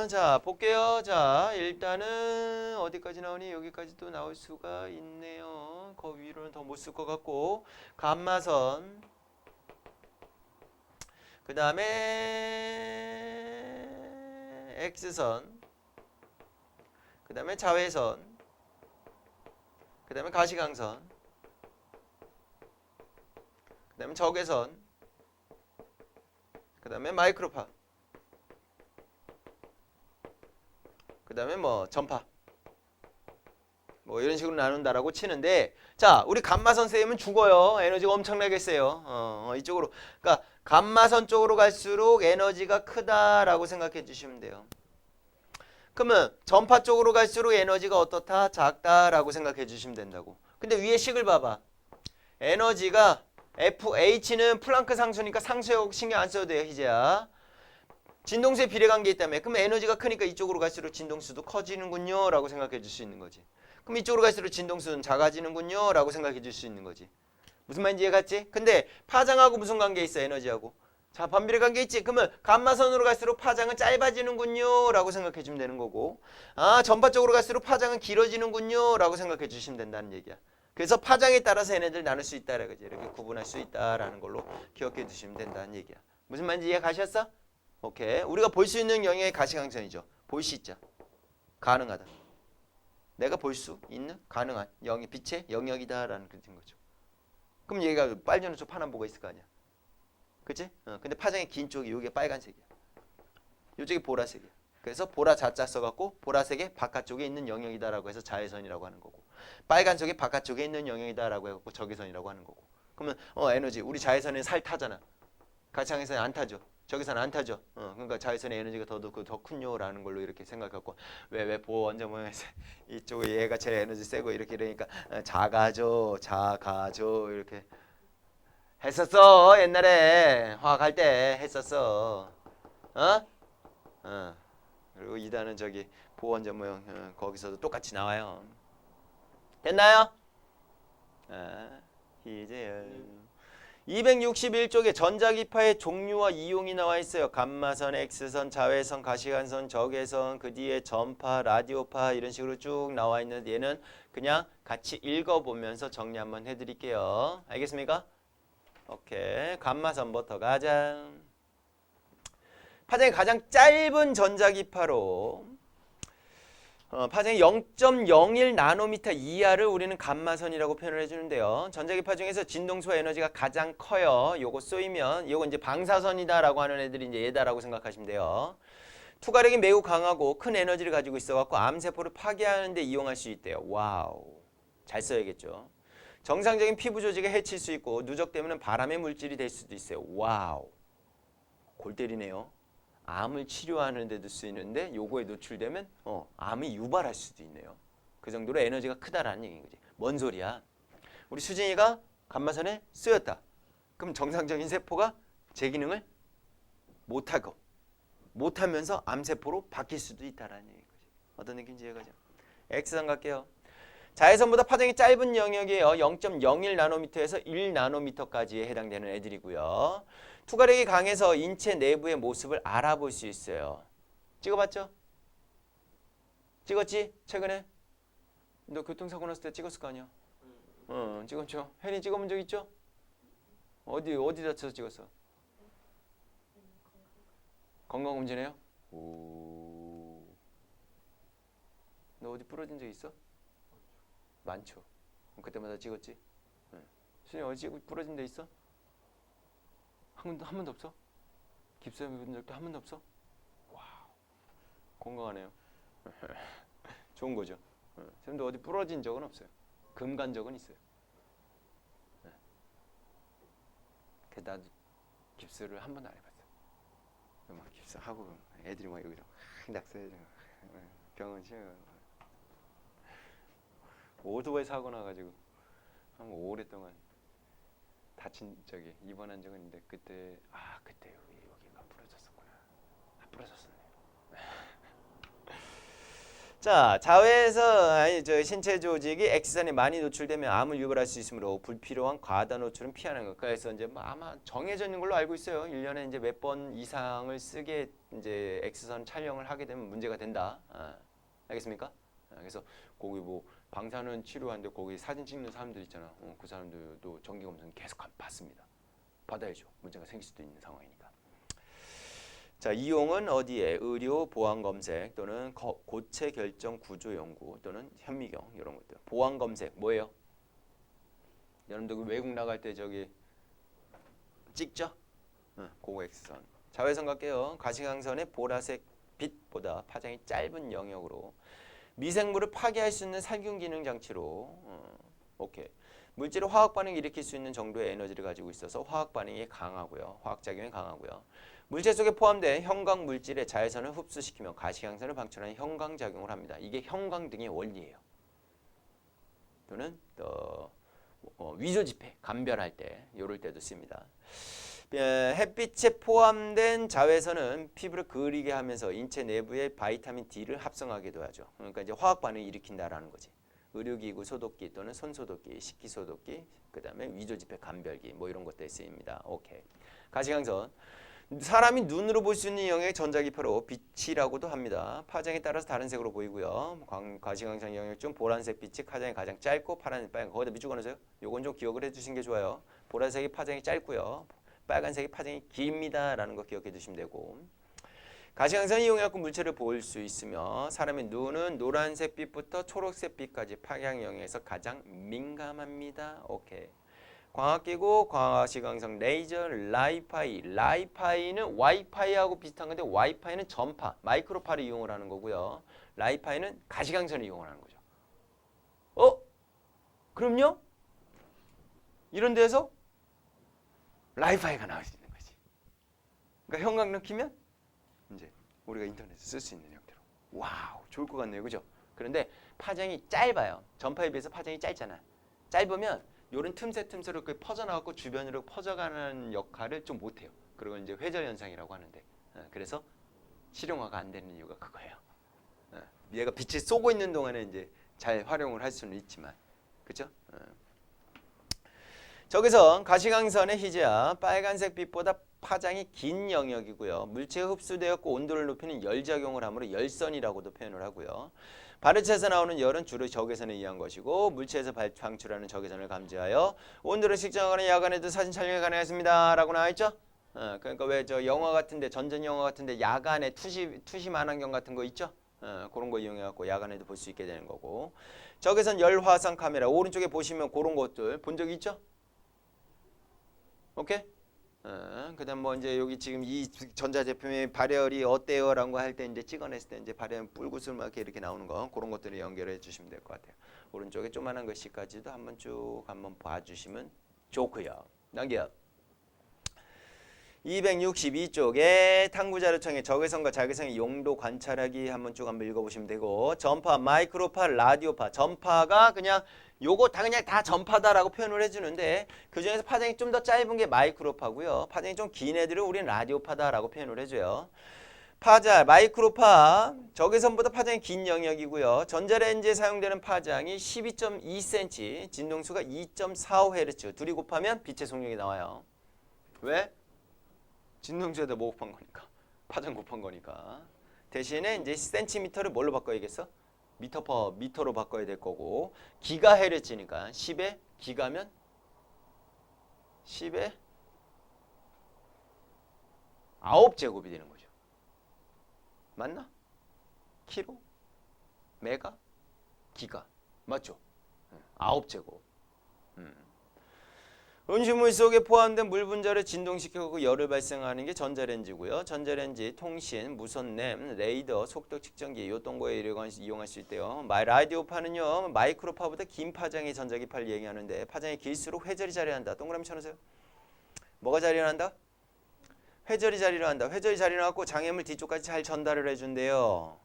자, 볼게요. 자, 일단은 어디까지 나오니? 여기까지도 나올 수가 있네요. 그 위로는 더 못 쓸 것 같고 감마선 그 다음에 X선 그 다음에 자외선 그 다음에 가시광선 그 다음에 적외선 그 다음에 마이크로파 그 다음에 뭐 전파 뭐 이런 식으로 나눈다라고 치는데 자 우리 감마선 쌤은 죽어요. 에너지가 엄청나게 세요. 이쪽으로 그러니까 감마선 쪽으로 갈수록 에너지가 크다라고 생각해 주시면 돼요. 그러면 전파 쪽으로 갈수록 에너지가 어떻다? 작다라고 생각해 주시면 된다고. 근데 위에 식을 봐봐. 에너지가 FH는 플랑크 상수니까 상수역 신경 안 써도 돼요. 희재야. 진동수의 비례관계 있다며. 그럼 에너지가 크니까 이쪽으로 갈수록 진동수도 커지는군요 라고 생각해 줄 수 있는 거지. 그럼 이쪽으로 갈수록 진동수는 작아지는군요 라고 생각해 줄 수 있는 거지. 무슨 말인지 이해갔지? 근데 파장하고 무슨 관계 있어? 에너지하고. 자, 반비례 관계 있지? 그러면 감마선으로 갈수록 파장은 짧아지는군요 라고 생각해 주면 되는 거고 전파 쪽으로 갈수록 파장은 길어지는군요 라고 생각해 주시면 된다는 얘기야. 그래서 파장에 따라서 얘네들 나눌 수 있다. 이렇게 구분할 수 있다라는 걸로 기억해 두시면 된다는 얘기야. 무슨 말인지 이해 가셨어? 오케이. 우리가 볼 수 있는 영역의 가시광선이죠. 볼 수 있죠. 가능하다. 내가 볼 수 있는 가능한 빛의 영역이다라는 그런 거죠. 그럼 얘가 빨주노초 파남보가 있을 거 아니야. 그치? 근데 파장이 긴 쪽이 이게 빨간색이야. 이쪽이 보라색이야. 그래서 보라 자자 써갖고 보라색의 바깥쪽에 있는 영역이다라고 해서 자외선이라고 하는 거고, 빨간색이 바깥쪽에 있는 영역이다라고 해갖고 적외선이라고 하는 거고. 그러면 에너지 우리 자외선에 살 타잖아. 가시광선이 안 타죠. 적외선 안 타죠. 그러니까 자외선의 에너지가 더 큰요라는 걸로 이렇게 생각하고, 왜 보호 원자 모양에서 이쪽 얘가 제일 에너지 세고 이렇게 이러니까 작아져 이렇게 했었어. 옛날에 화학할 때 했었어. 그리고 2단은 저기 보호 원자 모양 거기서도 똑같이 나와요. 됐나요? 이제 261쪽에 전자기파의 종류와 이용이 나와 있어요. 감마선, X선, 자외선, 가시광선, 적외선, 그 뒤에 전파, 라디오파 이런 식으로 쭉 나와 있는데 얘는 그냥 같이 읽어보면서 정리 한번 해드릴게요. 알겠습니까? 오케이. 감마선부터 가자. 파장이 가장 짧은 전자기파로 파장이 0.01 나노미터 이하를 우리는 감마선이라고 표현을 해주는데요. 전자기파 중에서 진동수와 에너지가 가장 커요. 요거 쏘이면 요거 이제 방사선이다라고 하는 애들이 이제 얘다라고 생각하시면 돼요. 투과력이 매우 강하고 큰 에너지를 가지고 있어갖고 암세포를 파괴하는데 이용할 수 있대요. 와우, 잘 써야겠죠. 정상적인 피부 조직에 해칠 수 있고 누적되면 바람의 물질이 될 수도 있어요. 와우, 골 때리네요. 암을 치료하는 데도 쓰이는데 요거에 노출되면 암이 유발할 수도 있네요. 그 정도로 에너지가 크다라는 얘기인 거지. 뭔 소리야? 우리 수진이가 감마선에 쓰였다. 그럼 정상적인 세포가 제 기능을 못하면서 암세포로 바뀔 수도 있다라는 얘기인 거지. 어떤 느낌인지 이해가죠? X선 갈게요. 자외선보다 파장이 짧은 영역이에요. 0.01 나노미터에서 1 나노미터까지에 해당되는 애들이고요. 투과력이 강해서 인체 내부의 모습을 알아볼 수 있어요. 찍어봤죠? 찍었지? 최근에? 너 교통사고 났을 때 찍었을 거 아니야? 찍었죠? 혜린이 찍어본 적 있죠? 어디 다쳐서 찍었어? 건강검진해요? 오. 너 어디 부러진 적 있어? 많죠. 그때마다 찍었지? 수진이 어디 부러진 데 있어? 한 번도 없어? 깁스염 입은 적도 한 번도 없어? 와우, 건강하네요. 좋은 거죠. 선생님도 어디 부러진 적은 없어요. 금 간 적은 있어요. 그래서 나도 깁스를 한 번도 안 해봤어. 막 깁스하고 애들이 막 여기서 낙서해줘. 병원 치료. 오토바이 사고 나가지고 한 오랫동안 다친 적이 입원한 적은 있는데 그때 여기가 부러졌었구나. 부러졌었네. 자, 자외선 저 신체 조직이 X선에 많이 노출되면 암을 유발할 수 있으므로 불필요한 과다 노출은 피하는 것. 그래서 이제 아마 정해져 있는 걸로 알고 있어요. 1년에 이제 몇 번 이상을 쓰게 이제 X선 촬영을 하게 되면 문제가 된다. 알겠습니까? 그래서 거기 방사능 치료하는데 거기 사진 찍는 사람들 있잖아. 그 사람들도 정기 검사는 계속 받습니다. 받아야죠. 문제가 생길 수도 있는 상황이니까. 자, 이용은 어디에? 의료 보안 검색 또는 고체 결정 구조 연구 또는 현미경 이런 것들. 보안 검색 뭐예요? 여러분들 외국 나갈 때 저기 찍죠? 고고 X선. 자외선 갈게요. 가시광선의 보라색 빛보다 파장이 짧은 영역으로 미생물을 파괴할 수 있는 살균 기능 장치로 오케이. 물질을 화학 반응을 일으킬 수 있는 정도의 에너지를 가지고 있어서 화학 반응이 강하고요. 화학 작용이 강하고요. 물질 속에 포함된 형광 물질의 자외선을 흡수시키며 가시광선을 방출하는 형광 작용을 합니다. 이게 형광등의 원리예요. 또는 위조 지폐 감별할 때 이럴 때도 씁니다. 햇빛에 포함된 자외선은 피부를 그리게 하면서 인체 내부의 바이타민 D를 합성하기도 하죠. 그러니까 이제 화학 반응을 일으킨다라는 거지. 의료기구 소독기 또는 손소독기, 식기소독기, 그 다음에 위조지폐 감별기 뭐 이런 것들에 쓰입니다. 오케이. 가시광선. 사람이 눈으로 볼 수 있는 영역의 전자기파로 빛이라고도 합니다. 파장에 따라서 다른 색으로 보이고요. 가시광선 영역 중 보라색 빛이 파장이 가장 짧고 파란색, 빨간 거기다 밑줄 그어놓으세요. 요건 좀 기억을 해주신 게 좋아요. 보라색이 파장이 짧고요. 빨간색이 파장이 깁니다. 라는 거 기억해 두시면 되고, 가시광선을 이용해서 물체를 볼 수 있으며 사람의 눈은 노란색 빛부터 초록색 빛까지 파장 영역에서 가장 민감합니다. 오케이. 광학기구, 광학시광성, 레이저, 라이파이. 라이파이는 와이파이하고 비슷한 건데 와이파이는 전파, 마이크로파를 이용을 하는 거고요. 라이파이는 가시광선을 이용하는 거죠. 그럼요? 이런 데에서 라이파이가 나올 수 있는 거지. 그러니까 형광등 키면 이제 우리가 인터넷에 쓸 수 있는 형태로. 와우, 좋을 것 같네요, 그죠? 그런데 파장이 짧아요. 전파에 비해서 파장이 짧잖아. 짧으면 요런 틈새로 퍼져나가고 주변으로 퍼져가는 역할을 좀 못해요. 그리고 이제 회절 현상이라고 하는데, 그래서 실용화가 안 되는 이유가 그거예요. 얘가 빛을 쏘고 있는 동안에 이제 잘 활용을 할 수는 있지만, 그죠? 저기서 가시광선의 희재야. 빨간색 빛보다 파장이 긴 영역이고요. 물체에 흡수되었고 온도를 높이는 열작용을 하므로 열선이라고도 표현을 하고요. 바르체에서 나오는 열은 주로 적외선에 의한 것이고 물체에서 방출하는 적외선을 감지하여 온도를 측정하거나 야간에도 사진 촬영이 가능했습니다. 라고 나와있죠? 그러니까 왜 저 영화 같은데 전전 영화 같은데 야간에 투시 만안경 같은 거 있죠? 그런 거 이용해갖고 야간에도 볼 수 있게 되는 거고 적외선 열화상 카메라 오른쪽에 보시면 그런 것들 본 적 있죠? 오케이? 그다음 뭐 이제 여기 지금 이 전자제품의 발열이 어때요? 라는 거 할 때 이제 찍어냈을 때 이제 발열 뿔구슬하게 이렇게 나오는 거 그런 것들을 연결해 주시면 될 것 같아요. 오른쪽에 조그만한 것까지도 한번 쭉 한번 봐주시면 좋고요. 넘겨. 262쪽에 탐구자료청의 적외선과 자외선의 용도 관찰하기 한번 읽어보시면 되고 전파, 마이크로파, 라디오파 전파가 그냥 요거 다 그냥 다 전파다라고 표현을 해주는데 그 중에서 파장이 좀 더 짧은 게 마이크로파고요. 파장이 좀 긴 애들은 우리는 라디오파다라고 표현을 해줘요. 파자, 마이크로파, 적외선보다 파장이 긴 영역이고요. 전자레인지에 사용되는 파장이 12.2cm, 진동수가 2.45Hz 둘이 곱하면 빛의 속력이 나와요. 왜? 진동수에다 뭐 곱한 거니까 파장 곱한 거니까 대신에 이제 센티미터를 뭘로 바꿔야겠어? 미터로 바꿔야 될 거고 기가헤르츠니까 10에 기가면 10에 9제곱이 되는 거죠. 맞나? 키로? 메가? 기가 맞죠? 9제곱. 음식물 속에 포함된 물 분자를 진동시켜서 열을 발생하는 게 전자레인지고요. 전자레인지, 통신, 무선램, 레이더, 속도 측정기 이런 거에 이용할 수 있대요. 라디오파는요. 마이크로파보다 긴 파장의 전자기파를 얘기하는데 파장이 길수록 회절이 자리한다. 동그라미 쳐놓으세요. 뭐가 자리한다? 회절이 자리한다. 회절이 자리나고 장애물 뒤쪽까지 잘 전달을 해준대요.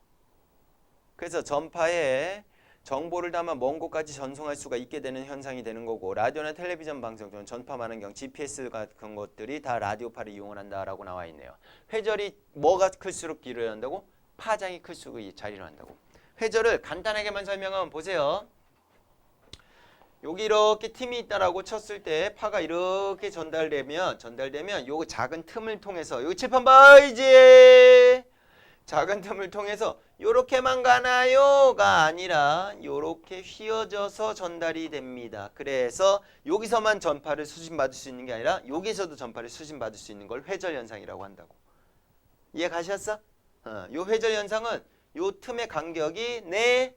그래서 전파에 정보를 담아 먼 곳까지 전송할 수가 있게 되는 현상이 되는 거고 라디오나 텔레비전 방송 또는 전파 만원경, GPS 같은 것들이 다 라디오파를 이용을 한다라고 나와 있네요. 회절이 뭐가 클수록 길어야 한다고? 파장이 클수록 자리를 한다고. 회절을 간단하게만 설명하면 보세요. 여기 이렇게 틈이 있다라고 쳤을 때 파가 이렇게 전달되면 요거 작은 틈을 통해서 여기 칠판 봐 이제 작은 틈을 통해서 요렇게만 가나요가 아니라 요렇게 휘어져서 전달이 됩니다. 그래서 여기서만 전파를 수신받을 수 있는 게 아니라 여기서도 전파를 수신받을 수 있는 걸 회절 현상이라고 한다고. 이해 가셨어? 요 회절 현상은 요 틈의 간격이 내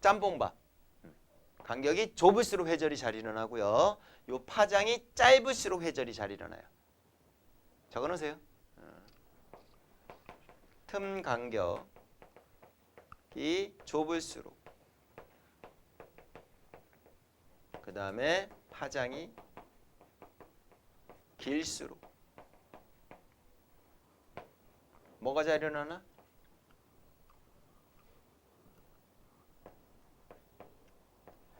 짬뽕밥. 간격이 좁을수록 회절이 잘 일어나고요. 요 파장이 짧을수록 회절이 잘 일어나요. 적어놓으세요. 틈 간격이 좁을수록 그 다음에 파장이 길수록 뭐가 잘 일어나나?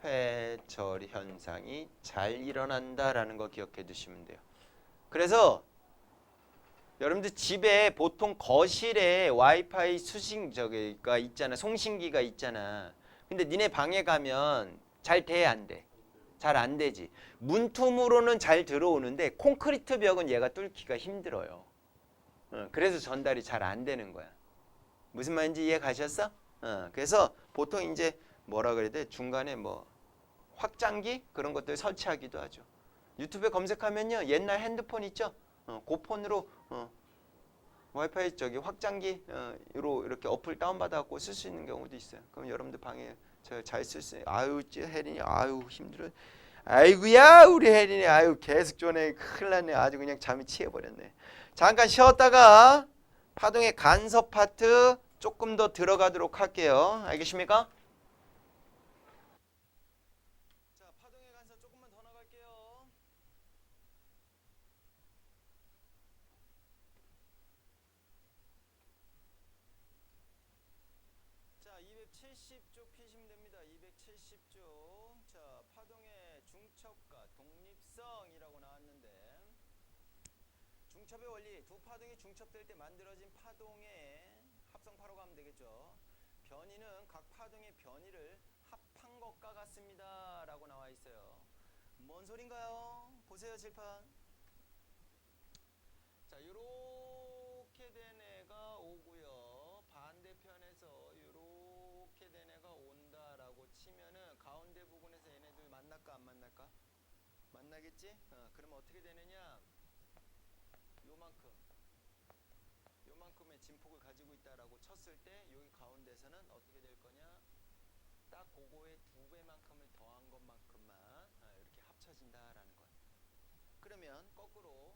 회절 현상이 잘 일어난다라는 거 기억해 두시면 돼요. 그래서 여러분들 집에 보통 거실에 와이파이 수신기가 있잖아. 송신기가 있잖아. 근데 니네 방에 가면 잘 돼, 안 돼? 잘 안 되지. 문틈으로는 잘 들어오는데 콘크리트 벽은 얘가 뚫기가 힘들어요. 그래서 전달이 잘 안 되는 거야. 무슨 말인지 이해 가셨어? 그래서 보통 이제 뭐라 그래야 돼? 중간에 뭐 확장기 그런 것들 설치하기도 하죠. 유튜브에 검색하면요. 옛날 핸드폰 있죠? 그 폰으로 와이파이 저기 확장기 로 이렇게 어플 다운받아갖고 쓸 수 있는 경우도 있어요. 그럼 여러분들 방에 저 잘 쓸 수. 아유 혜린이 아유 힘들어. 아이고야 우리 혜린이 아유 계속 전에 큰일 났네. 아주 그냥 잠이 취해버렸네. 잠깐 쉬었다가 파동의 간섭 파트 조금 더 들어가도록 할게요. 알겠습니까? 자, 파동의 간섭 조금만 더 나갈게요. 자, 270쪽 피시면 됩니다. 270쪽. 자, 파동의 중첩과 독립성이라고 나왔는데 중첩의 원리, 두 파동이 중첩될 때 만들어진 파동의 합성파라고 하면 되겠죠. 변이는 각 파동의 변이를 합한 것과 같습니다 라고 나와 있어요. 뭔 소린가요? 보세요 칠판. 자, 요렇게 된 애가 오고요. 반대편에서 요렇게 된 애가 온다라고 치면은 가운데 부분에서 얘네들 만날까 안 만날까? 만나겠지? 그럼 어떻게 되느냐? 요만큼의 진폭을 가지고 있다라고 쳤을 때 여기 가운데서는 어떻게 될 거냐? 딱 그거의 2배만큼을 더한 것만큼만 이렇게 합쳐진다라는 거예요. 그러면 거꾸로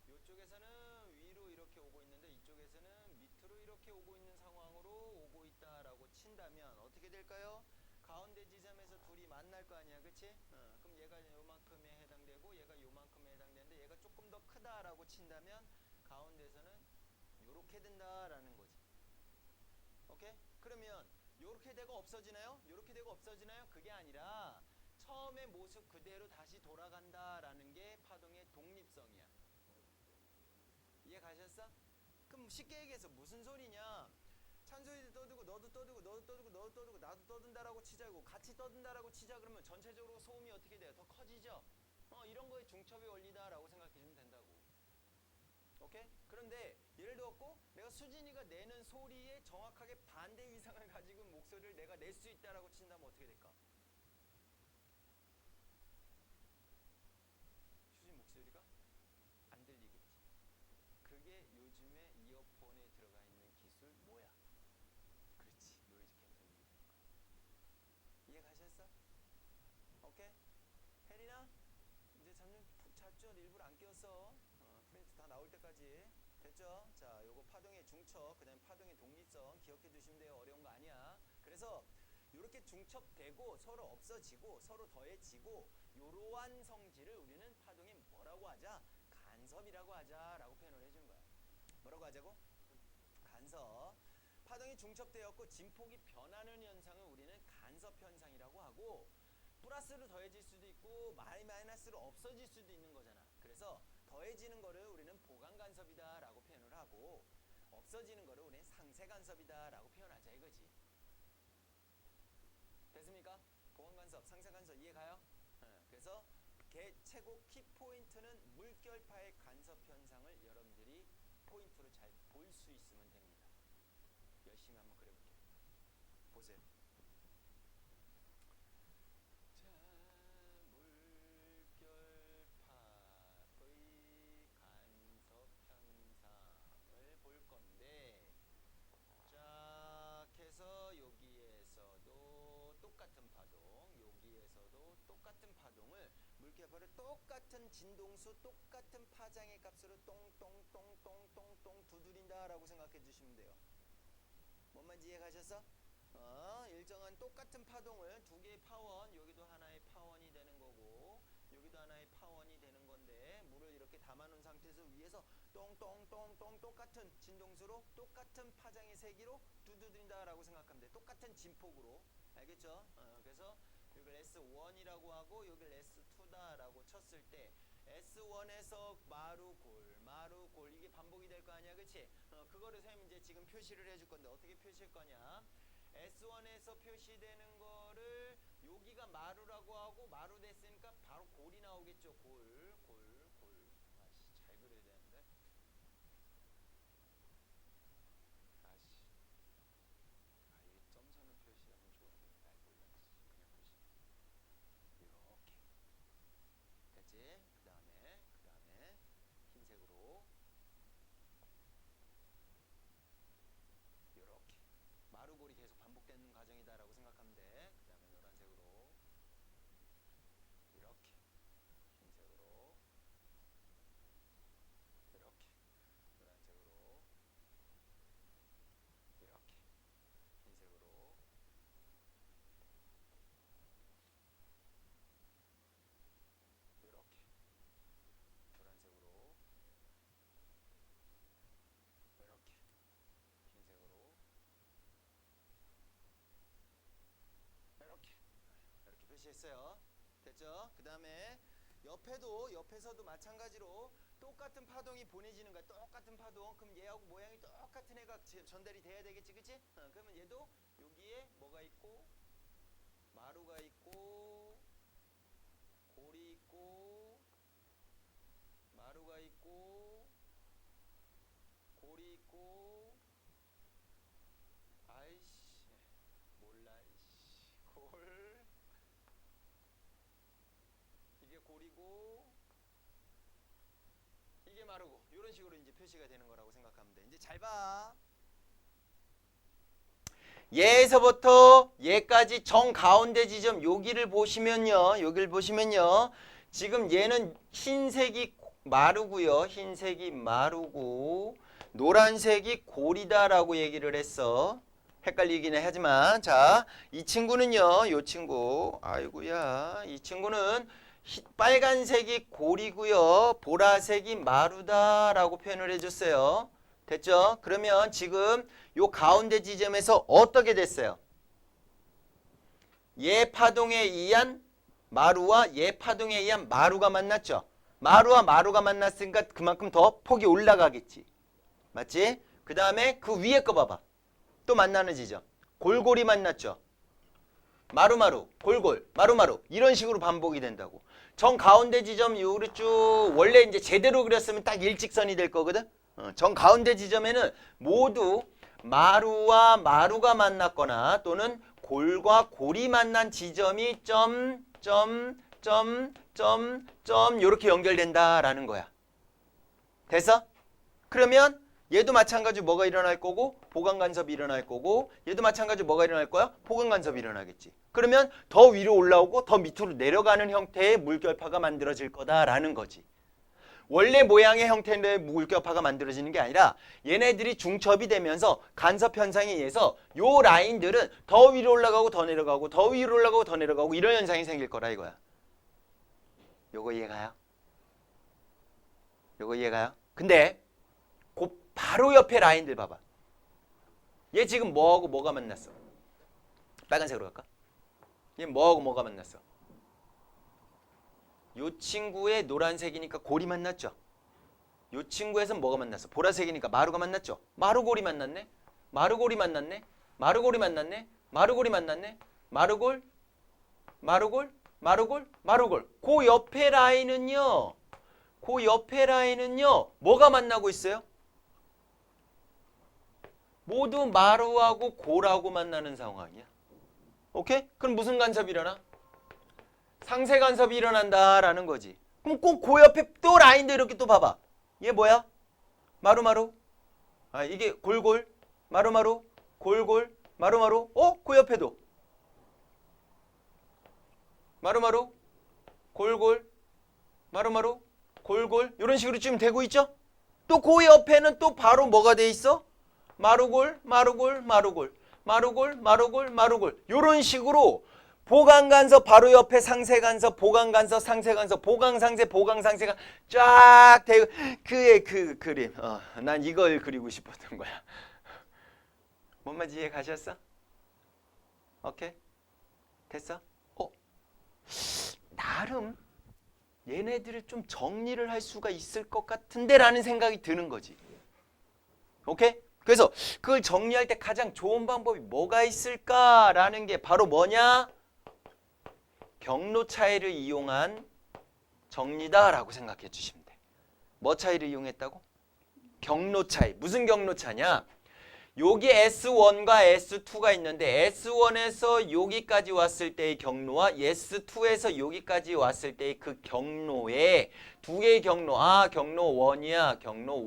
이쪽에서는 위로 이렇게 오고 있는데 이쪽에서는 밑으로 이렇게 오고 있는 상황으로 오고 있다라고 친다면 어떻게 될까요? 가운데 지점에서 둘이 만날 거 아니야, 그치? 그럼 얘가 요만큼에 해당되고 얘가 요만큼에 해당되는데 얘가 조금 더 크다라고 친다면 가운데서는 요렇게 된다라는 거지. 오케이? 그러면 요렇게 되고 없어지나요? 요렇게 되고 없어지나요? 그게 아니라 처음의 모습 그대로 다시 돌아간다라는 게 파동의 독립성이야. 이해 가셨어? 그럼 쉽게 얘기해서 무슨 소리냐? 찬소리도 떠들고 너도 떠들고 너도 떠들고 너도 떠들고 나도 떠든다라고 치자고 같이 떠든다라고 치자 그러면 전체적으로 소음이 어떻게 돼요? 더 커지죠? 이런 거에 중첩의 원리다라고 생각해주면 된다고. 오케이? 그런데 예를 들었고 내가 수진이가 내는 소리에 정확하게 반대 위상을 가지고 목소리를 내가 낼 수 있다라고 친다면 어떻게 될까? 수진 목소리가 안 들리겠지. 그게 요즘에 이어폰에 들어가 있는 기술 뭐야? 그렇지. 노이즈 캔슬링이 되는 거야. 이해 가셨어? 오케이? 혜린아? 이제 잠 좀 푹 잤죠? 일부러 안 깨웠어. 프린트 다 나올 때까지. 됐죠? 자, 요거 파동의 중첩, 그 다음에 파동의 독립성 기억해 두시면 돼요. 어려운 거 아니야. 그래서 요렇게 중첩되고 서로 없어지고 서로 더해지고 요러한 성질을 우리는 파동의 뭐라고 하자? 간섭이라고 하자라고 표현을 해주는 거야. 뭐라고 하자고? 간섭. 파동이 중첩되었고 진폭이 변하는 현상을 우리는 간섭 현상이라고 하고 플러스로 더해질 수도 있고 마이너스로 없어질 수도 있는 거잖아. 그래서 더해지는 거를 우리는 보강 간섭이다 라고 표현을 하고 없어지는 거를 우리는 상쇄 간섭이다 라고 표현하자 이거지. 됐습니까? 보강 간섭, 상쇄 간섭 이해가요? 그래서 최고 키포인트는 물결파의 간섭 현상을 여러분들이 포인트로 잘 볼 수 있으면 됩니다. 열심히 한번 그려볼게요. 보세요. 볼 건데 쫙 해서 여기에서도 똑같은 파동 여기에서도 똑같은 파동을 물결파를 똑같은 진동수 똑같은 파장의 값으로 똥똥똥똥똥똥 두드린다 라고 생각해 주시면 돼요. 뭔 말인지 이해 가셨어? 일정한 똑같은 파동을 두 개의 파원 여기도 하나의 파원이 되는 거고 여기도 하나의 파원이 되는 건데 물을 이렇게 담아놓은 상태에서 위에서 똥똥똥똥 똑같은 진동수로 똑같은 파장의 세기로 두드린다 라고 생각하면 돼. 똑같은 진폭으로. 알겠죠? 그래서 여기를 S1이라고 하고 여기를 S2다 라고 쳤을 때 S1에서 마루골 이게 반복이 될 거 아니야, 그치? 그거를 선생님 이제 지금 표시를 해줄 건데 어떻게 표시할 거냐? S1에서 표시되는 거를 여기가 마루라고 하고 마루 됐으니까 바로 골이 나오겠죠. 골. 아씨 잘 그려야 되는데. 이게 점선을 표시하면 좋은데 날 몰라. 그냥 표시. 이렇게. 됐지? 그 다음에 흰색으로 표시했어요. 됐죠? 그 다음에 옆에서도 마찬가지로 똑같은 파동이 보내지는 거야. 똑같은 파동. 그럼 얘하고 모양이 똑같은 애가 전달이 돼야 되겠지, 그치? 그러면 얘도 여기에 뭐가 있고, 마루가 있고, 골이 있고, 마루가 있고, 골이 있고, 아이씨, 몰라, 이씨, 골, 이게 골이고, 이게 마루고, 이런 식으로 이제 표시가 되는 거라고 생각하면 돼. 이제 잘 봐. 얘에서부터 얘까지 정가운데 지점 여기를 보시면요. 지금 얘는 흰색이 마루고요. 흰색이 마루고 노란색이 골이다라고 얘기를 했어. 헷갈리긴 하지만 자, 이 친구는요. 요 친구. 아이고야. 이 친구는 빨간색이 골이고요. 보라색이 마루다라고 표현을 해줬어요. 됐죠? 그러면 지금 요 가운데 지점에서 어떻게 됐어요? 얘 파동에 의한 마루와 얘 파동에 의한 마루가 만났죠? 마루와 마루가 만났으니까 그만큼 더 폭이 올라가겠지. 맞지? 그 다음에 그 위에 거 봐봐. 또 만나는 지점. 골골이 만났죠? 마루마루, 골골, 마루마루 이런 식으로 반복이 된다고. 정 가운데 지점 요로 쭉 원래 이제 제대로 그렸으면 딱 일직선이 될 거거든? 정 가운데 지점에는 모두 마루와 마루가 만났거나 또는 골과 골이 만난 지점이 이렇게 연결된다라는 거야. 됐어? 그러면 얘도 마찬가지로 뭐가 일어날 거고 보강 간섭이 일어날 거고 얘도 마찬가지로 뭐가 일어날 거야? 보강 간섭이 일어나겠지. 그러면 더 위로 올라오고 더 밑으로 내려가는 형태의 물결파가 만들어질 거다라는 거지. 원래 모양의 형태의 물결파가 만들어지는 게 아니라 얘네들이 중첩이 되면서 간섭 현상에 의해서 요 라인들은 더 위로 올라가고 더 내려가고 더 위로 올라가고 더 내려가고 이런 현상이 생길 거라 이거야. 요거 이해가요? 요거 이해가요? 근데 그 바로 옆에 라인들 봐봐. 얘 지금 뭐하고 뭐가 만났어? 빨간색으로 갈까? 얘 뭐하고 뭐가 만났어? 요 친구의 노란색이니까 골이 만났죠. 요 친구에선 뭐가 만났어? 보라색이니까 마루가 만났죠. 마루골이 만났네. 마루골이 만났네. 마루골이 만났네. 마루골이 만났네. 마루골, 마루골, 마루골, 마루골. 그 옆에 라인은요. 뭐가 만나고 있어요? 모두 마루하고 골하고 만나는 상황이야. 오케이? 그럼 무슨 간섭이 일어나? 상세 간섭이 일어난다라는 거지. 그럼 꼭 그 옆에 또 라인도 이렇게 또 봐봐. 얘 뭐야? 마루마루. 아, 이게 골골, 마루마루, 골골, 마루마루. 그 옆에도. 마루마루, 골골, 마루마루, 골골. 이런 식으로 지금 되고 있죠? 또 그 옆에는 또 바로 뭐가 돼 있어? 마루골, 마루골, 마루골, 마루골, 마루골, 마루골. 이런 식으로 보강간섭 바로 옆에 상세간섭, 보강간섭, 상세간섭, 보강상세, 보강상세가 쫙 되고 그의 그 그림. 난 이걸 그리고 싶었던 거야. 뭔 말인지 이해 가셨어? 오케이? 됐어? 나름 얘네들을 좀 정리를 할 수가 있을 것 같은데 라는 생각이 드는 거지. 오케이? 그래서 그걸 정리할 때 가장 좋은 방법이 뭐가 있을까라는 게 바로 뭐냐? 경로 차이를 이용한 정리다라고 생각해 주시면 돼. 뭐 차이를 이용했다고? 경로 차이. 무슨 경로 차냐? 여기 S1과 S2가 있는데 S1에서 여기까지 왔을 때의 경로와 S2에서 여기까지 왔을 때의 그 경로에 두 개의 경로, 경로 1이야, 경로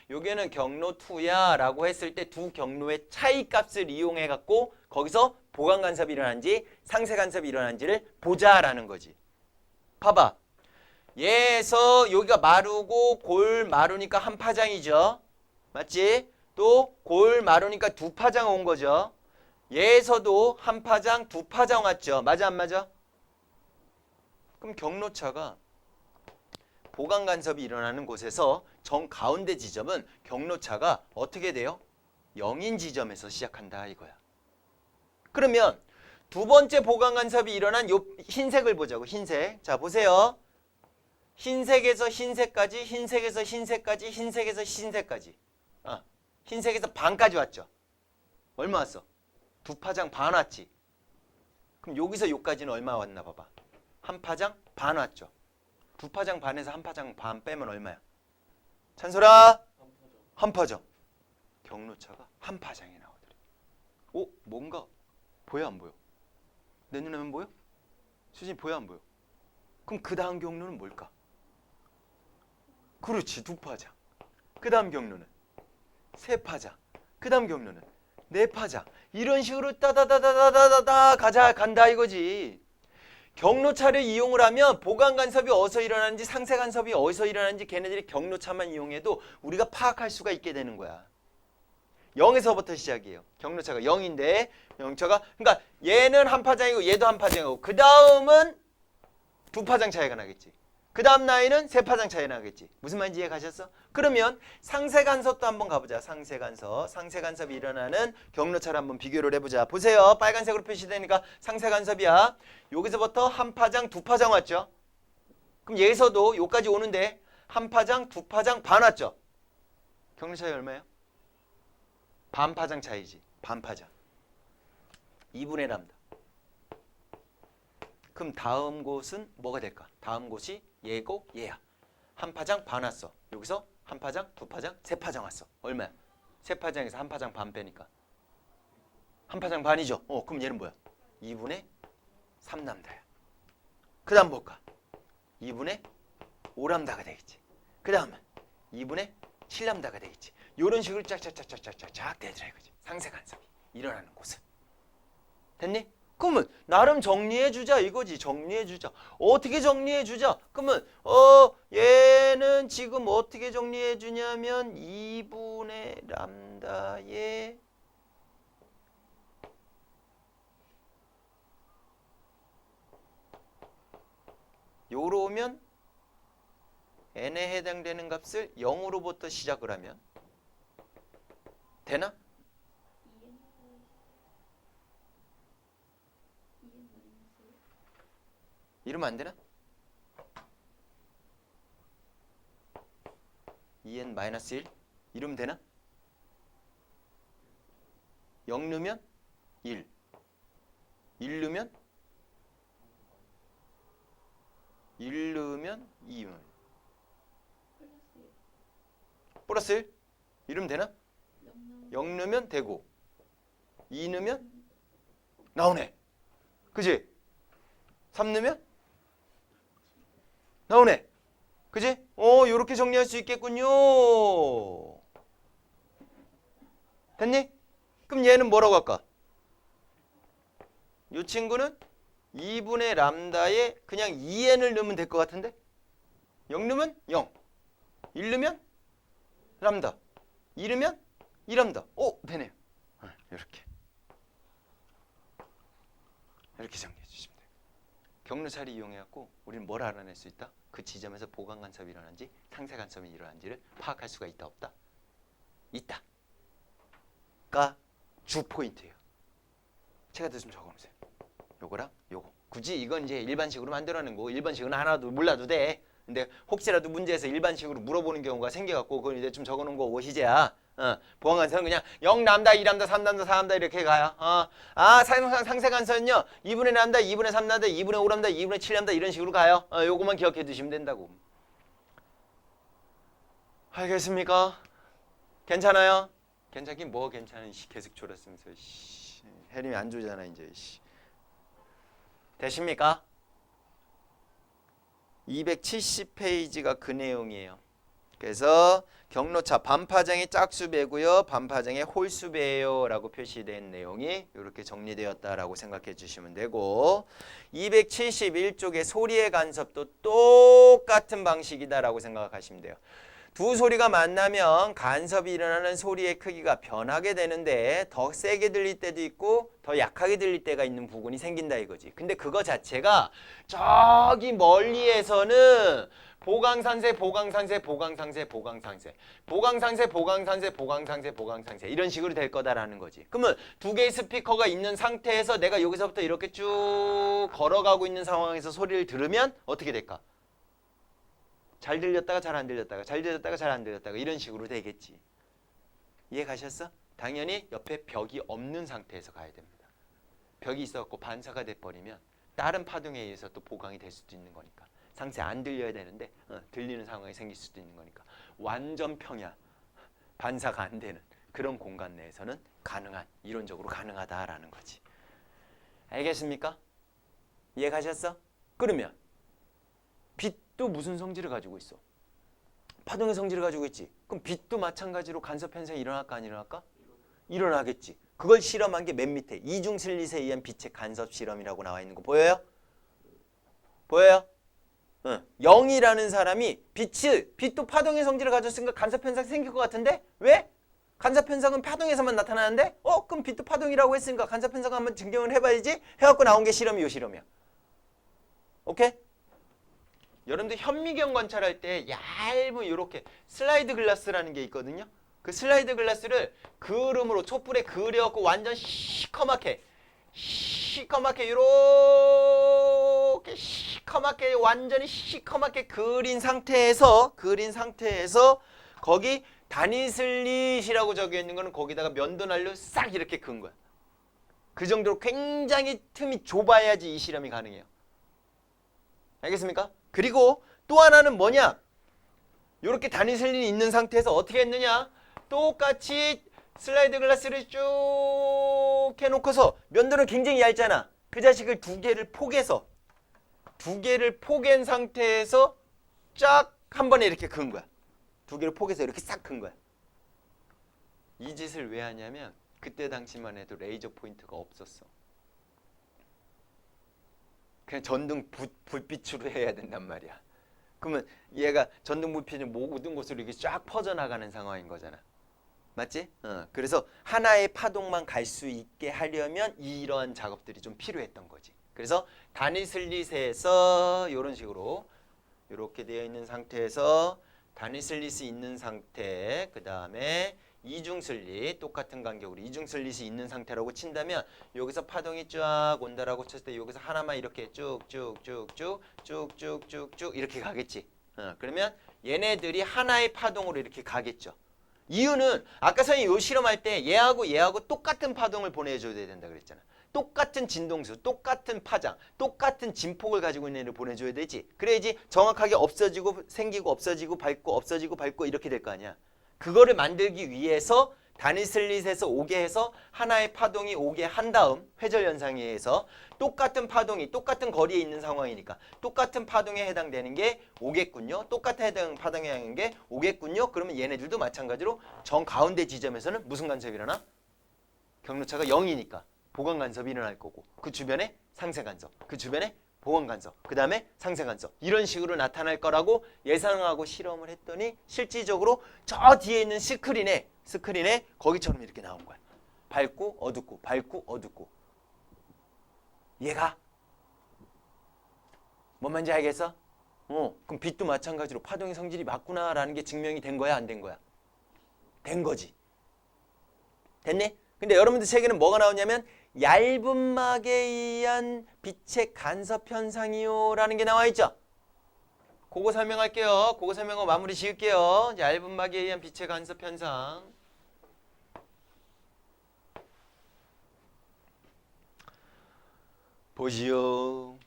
1, 여기는 경로 2야 라고 했을 때 두 경로의 차이 값을 이용해 갖고 거기서 보강 간섭이 일어난지 상세 간섭이 일어난지를 보자라는 거지. 봐봐. 얘에서 여기가 마루고 골 마루니까 한 파장이죠. 맞지? 또 골 마루니까 두 파장 온 거죠. 얘에서도 한 파장, 두 파장 왔죠. 맞아 안 맞아? 그럼 경로차가 보강 간섭이 일어나는 곳에서 정 가운데 지점은 경로차가 어떻게 돼요? 0인 지점에서 시작한다 이거야. 그러면 두 번째 보강 간섭이 일어난 요 흰색을 보자고. 흰색. 자, 보세요. 흰색에서 흰색까지, 흰색에서 흰색까지, 흰색에서 흰색까지. 흰색에서 반까지 왔죠. 얼마 왔어? 두 파장 반 왔지. 그럼 여기서 여기까지는 얼마 왔나 봐봐. 한 파장 반 왔죠. 두 파장 반에서 한 파장 반 빼면 얼마야? 찬솔아, 한 파장. 경로차가 한 파장이 나오더래. 오, 뭔가 보여 안 보여? 내 눈에는 보여? 수진 보여 안 보여? 그럼 그 다음 경로는 뭘까? 그렇지, 두 파장. 그 다음 경로는 세 파장. 그 다음 경로는 네 파장. 이런 식으로 따다다다다다다 간다 이거지. 경로차를 이용을 하면 보강 간섭이 어디서 일어나는지 상세 간섭이 어디서 일어나는지 걔네들이 경로차만 이용해도 우리가 파악할 수가 있게 되는 거야. 0에서부터 시작이에요. 경로차가 0인데 경로차가 그러니까 얘는 한 파장이고 얘도 한 파장이고 그 다음은 두 파장 차이가 나겠지. 그 다음 나이는 세 파장 차이 나겠지. 무슨 말인지 이해 가셨어? 그러면 상세 간섭도 한번 가보자. 상세 간섭. 상세 간섭이 일어나는 경로차를 한번 비교를 해보자. 보세요. 빨간색으로 표시되니까 상세 간섭이야. 여기서부터 한 파장, 두 파장 왔죠. 그럼 여기서도 여기까지 오는데 한 파장, 두 파장 반 왔죠. 경로 차이 얼마예요? 반 파장 차이지. 반 파장. 2분의 람다. 그럼 다음 곳은 뭐가 될까? 다음 곳이 얘고 얘야. 한 파장 반 왔어. 여기서 한 파장, 두 파장, 세 파장 왔어. 얼마야? 세 파장에서 한 파장 반 빼니까 한 파장 반이죠. 그럼 얘는 뭐야? 2분의 3람다야. 그 다음 뭘까? 2분의 5람다가 되겠지. 그 다음은 2분의 7람다가 되겠지. 이런 식으로 쫙쫙쫙쫙쫙쫙 되더라 이거지. 상세 간섭이 일어나는 곳은. 됐니? 그러면 나름 정리해주자 이거지. 정리해주자. 어떻게 정리해주자? 그러면 얘는 지금 어떻게 정리해주냐면 2분의 람다에 요러면 n에 해당되는 값을 0으로부터 시작을 하면 되나? 이러면 안 되나? 2n-1 이러면 되나? 0 넣으면 1 1 넣으면 1 넣으면 2 플러스 1 이러면 되나? 0 넣으면 되고 2 넣으면 나오네. 그지? 3 넣으면 나오네. 그지? 요렇게 정리할 수 있겠군요. 됐니? 그럼 얘는 뭐라고 할까? 이 친구는 2분의 람다에 그냥 2n을 넣으면 될 것 같은데? 0 넣으면 0 1 넣으면 람다 2 넣으면 2람다. 되네요. 이렇게 정리해 주시면 돼요. 경로차를 이용해갖고 우리는 뭘 알아낼 수 있다? 그 지점에서 보강 간섭이 일어난지 상세 간섭이 일어난지를 파악할 수가 있다 없다? 있다가 주 포인트예요. 제가 좀 적어놓으세요. 요거랑 요거. 굳이 이건 이제 일반식으로 만들어낸 거고 일반식은 하나도 몰라도 돼. 근데 혹시라도 문제에서 일반식으로 물어보는 경우가 생겨갖고 그걸 이제 좀 적어놓은 거고 시제야. 보강 간섭은 그냥 0람다, 2람다, 3람다, 4람다 이렇게 가요. 상세 간섭은요 2분의 람다, 2분의 3람다, 2분의 5람다, 2분의 7람다 이런 식으로 가요. 요거만 기억해 두시면 된다고. 알겠습니까? 괜찮아요? 괜찮긴 뭐 괜찮은 계속 졸았으면서 혜림이 안 좋잖아 이제. 되십니까? 270페이지가 그 내용이에요. 그래서 경로차 반파장이 짝수배고요. 반파장의 홀수배예요 라고 표시된 내용이 이렇게 정리되었다라고 생각해 주시면 되고 271쪽의 소리의 간섭도 똑같은 방식이다라고 생각하시면 돼요. 두 소리가 만나면 간섭이 일어나는 소리의 크기가 변하게 되는데 더 세게 들릴 때도 있고 더 약하게 들릴 때가 있는 부분이 생긴다 이거지. 근데 그거 자체가 저기 멀리에서는 보강산세, 보강산세, 보강산세, 보강산세, 보강산세, 보강산세, 보강산세, 보강산세 이런 식으로 될 거다라는 거지. 그러면 두 개의 스피커가 있는 상태에서 내가 여기서부터 이렇게 쭉 걸어가고 있는 상황에서 소리를 들으면 어떻게 될까? 잘 들렸다가 잘 안 들렸다가 잘 들렸다가 잘 안 들렸다가 이런 식으로 되겠지. 이해 가셨어? 당연히 옆에 벽이 없는 상태에서 가야 됩니다. 벽이 있어갖고 반사가 돼버리면 다른 파동에 의해서 또 보강이 될 수도 있는 거니까. 상세 안 들려야 되는데 들리는 상황이 생길 수도 있는 거니까. 완전 평야, 반사가 안 되는 그런 공간 내에서는 가능한, 이론적으로 가능하다라는 거지. 알겠습니까? 이해 가셨어? 그러면 빛도 무슨 성질을 가지고 있어? 파동의 성질을 가지고 있지. 그럼 빛도 마찬가지로 간섭 현상이 일어날까 안 일어날까? 일어나겠지. 그걸 실험한 게 맨 밑에 이중슬릿에 의한 빛의 간섭 실험이라고 나와 있는 거 보여요? 보여요? 0이라는 사람이 빛도 파동의 성질을 가졌으니까 간섭 현상 생길 것 같은데? 왜? 간섭 현상은 파동에서만 나타나는데? 그럼 빛도 파동이라고 했으니까 간섭 현상 한번 증명을 해봐야지. 해갖고 나온 게 실험이 요 실험이야. 오케이? 여러분들 현미경 관찰할 때 얇은 이렇게 슬라이드 글라스라는 게 있거든요. 그 슬라이드 글라스를 그림으로 촛불에 그려갖고 완전 시커멓게 이렇게 시커멓게 완전히 시커멓게 그린 상태에서 거기 단위슬릿이라고 적혀 있는 거는 거기다가 면도날로 싹 이렇게 그은 거야. 그 정도로 굉장히 틈이 좁아야지 이 실험이 가능해요. 알겠습니까? 그리고 또 하나는 뭐냐? 이렇게 단위슬릿이 있는 상태에서 어떻게 했느냐? 똑같이 슬라이드 글라스를 쭉 해놓고서 면도는 굉장히 얇잖아. 그 자식을 두 개를 포갠 상태에서 쫙 한 번에 이렇게 그은 거야. 두 개를 포개서 이렇게 싹 그은 거야. 이 짓을 왜 하냐면 그때 당시만 해도 레이저 포인트가 없었어. 그냥 전등 불빛으로 해야 된단 말이야. 그러면 얘가 전등 불빛이 모든 곳으로 이렇게 쫙 퍼져나가는 상황인 거잖아. 맞지? 그래서 하나의 파동만 갈 수 있게 하려면 이러한 작업들이 좀 필요했던 거지. 그래서 단위슬릿에서 이런 식으로 이렇게 되어 있는 상태에서 단위슬릿이 있는 상태, 그 다음에 이중슬릿 똑같은 간격으로 이중슬릿이 있는 상태라고 친다면 여기서 파동이 쫙 온다라고 쳤을 때 여기서 하나만 이렇게 쭉쭉쭉쭉쭉쭉쭉쭉 이렇게 가겠지. 그러면 얘네들이 하나의 파동으로 이렇게 가겠죠. 이유는 아까 선생님이 요 실험할 때 얘하고 똑같은 파동을 보내줘야 된다 그랬잖아. 똑같은 진동수, 똑같은 파장, 똑같은 진폭을 가지고 있는 애를 보내줘야 되지. 그래야지 정확하게 없어지고 생기고 없어지고 밝고 이렇게 될 거 아니야. 그거를 만들기 위해서 단위슬릿에서 오게 해서 하나의 파동이 오게 한 다음 회절 현상에 의해서 똑같은 파동이 똑같은 거리에 있는 상황이니까 똑같은 파동에 해당되는 게 오겠군요. 똑같은 해당 파동에 해당되는 게 오겠군요. 그러면 얘네들도 마찬가지로 정 가운데 지점에서는 무슨 간섭이 일어나? 경로차가 0이니까 보강 간섭이 일어날 거고 그 주변에 상쇄 간섭, 그 주변에 보강 간섭, 그 다음에 상쇄 간섭 이런 식으로 나타날 거라고 예상하고 실험을 했더니 실질적으로 저 뒤에 있는 스크린에 거기처럼 이렇게 나온 거야. 밝고 어둡고 밝고 어둡고. 얘가 뭔 말인지 알겠어? 그럼 빛도 마찬가지로 파동의 성질이 맞구나라는 게 증명이 된 거야 안 된 거야? 된 거지. 됐니? 근데 여러분들 책에는 뭐가 나오냐면 얇은 막에 의한 빛의 간섭 현상이요 라는 게 나와 있죠. 그거 설명할게요. 그거 설명하고 마무리 지을게요. 얇은 막에 의한 빛의 간섭 현상. 보시오.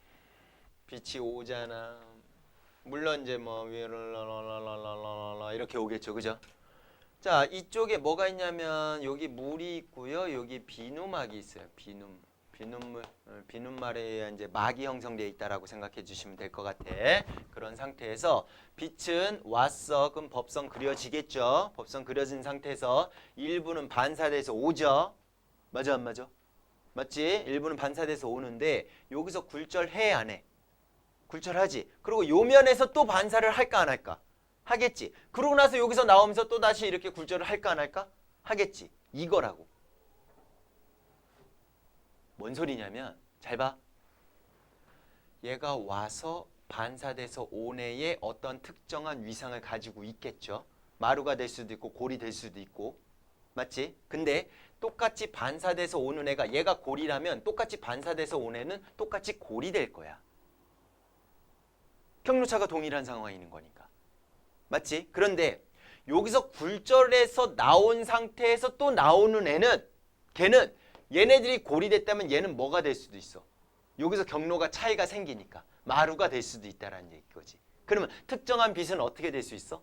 빛이 오잖아. 물론 이제 뭐 이렇게 오겠죠. 그죠? 자, 이쪽에 뭐가 있냐면 여기 물이 있고요. 여기 비누막이 있어요. 비눗물. 비눗말에 의한 이제 막이 형성되어 있다라고 생각해 주시면 될 것 같아. 그런 상태에서 빛은 왔어. 그럼 법선 그려지겠죠. 법선 그려진 상태에서 일부는 반사돼서 오죠. 맞아 안 맞아? 맞지? 일부는 반사돼서 오는데 여기서 굴절해 안 해? 굴절하지. 그리고 요 면에서 또 반사를 할까 안 할까? 하겠지. 그러고 나서 여기서 나오면서 또 다시 이렇게 굴절을 할까 안 할까? 하겠지. 이거라고. 뭔 소리냐면 잘 봐. 얘가 와서 반사돼서 온해의 어떤 특정한 위상을 가지고 있겠죠. 마루가 될 수도 있고 골이 될 수도 있고. 맞지? 근데 똑같이 반사돼서 오는 애가 얘가 골이라면 똑같이 반사돼서 온 애는 똑같이 골이 될 거야. 경로차가 동일한 상황이 있는 거니까. 맞지? 그런데 여기서 굴절해서 나온 상태에서 또 나오는 애는 걔는 얘네들이 골이 됐다면 얘는 뭐가 될 수도 있어. 여기서 경로가 차이가 생기니까 마루가 될 수도 있다라는 얘기거지. 그러면 특정한 빛은 어떻게 될 수 있어?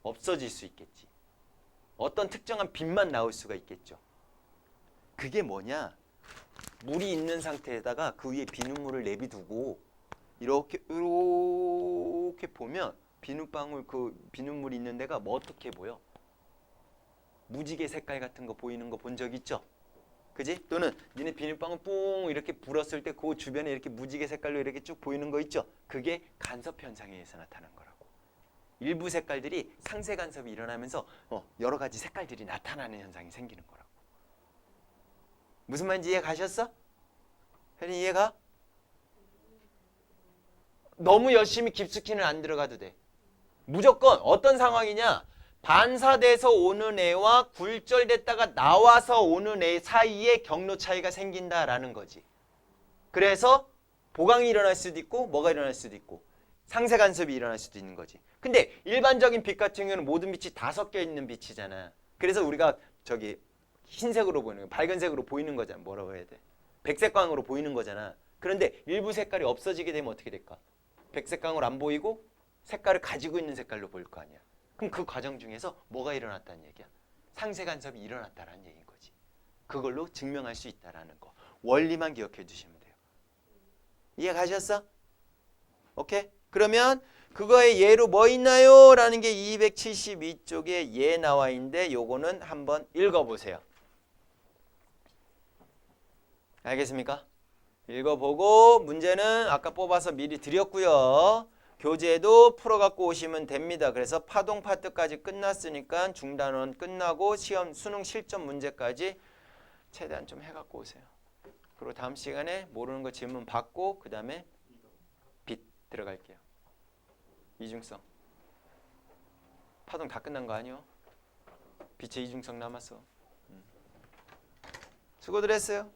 없어질 수 있겠지. 어떤 특정한 빛만 나올 수가 있겠죠. 그게 뭐냐? 물이 있는 상태에다가 그 위에 비눗물을 내비두고 이렇게 보면 비눗방울 그 비눗물이 있는 데가 뭐 어떻게 보여? 무지개 색깔 같은 거 보이는 거 본 적 있죠? 그지? 또는 니네 비눗방울 뿡 이렇게 불었을 때 그 주변에 이렇게 무지개 색깔로 이렇게 쭉 보이는 거 있죠? 그게 간섭 현상에 의해서 나타난 거라고. 일부 색깔들이 상세 간섭이 일어나면서 여러 가지 색깔들이 나타나는 현상이 생기는 거라고. 무슨 말인지 이해 가셨어? 혜린 이해가? 너무 열심히 깊숙이는 안 들어가도 돼. 무조건 어떤 상황이냐? 반사돼서 오는 애와 굴절됐다가 나와서 오는 애 사이에 경로 차이가 생긴다라는 거지. 그래서 보강이 일어날 수도 있고 뭐가 일어날 수도 있고 상세 간섭이 일어날 수도 있는 거지. 근데 일반적인 빛 같은 경우는 모든 빛이 다 섞여 있는 빛이잖아. 그래서 우리가 저기 흰색으로 보이는 거, 밝은색으로 보이는 거잖아. 뭐라고 해야 돼? 백색광으로 보이는 거잖아. 그런데 일부 색깔이 없어지게 되면 어떻게 될까? 백색광으로 안 보이고 색깔을 가지고 있는 색깔로 보일 거 아니야. 그럼 그 과정 중에서 뭐가 일어났다는 얘기야? 상세 간섭이 일어났다라는 얘기인 거지. 그걸로 증명할 수 있다라는 거. 원리만 기억해 주시면 돼요. 이해 가셨어? 오케이? 그러면 그거의 예로 뭐 있나요? 라는 게 272쪽에 예 나와 있는데 요거는 한번 읽어보세요. 알겠습니까? 읽어보고 문제는 아까 뽑아서 미리 드렸고요. 교재도 풀어갖고 오시면 됩니다. 그래서 파동 파트까지 끝났으니까 중단원 끝나고 시험 수능 실전 문제까지 최대한 좀 해갖고 오세요. 그리고 다음 시간에 모르는 거 질문 받고 그 다음에 빛 들어갈게요. 이중성. 파동 다 끝난 거 아니요? 빛의 이중성 남았어. 수고들 했어요.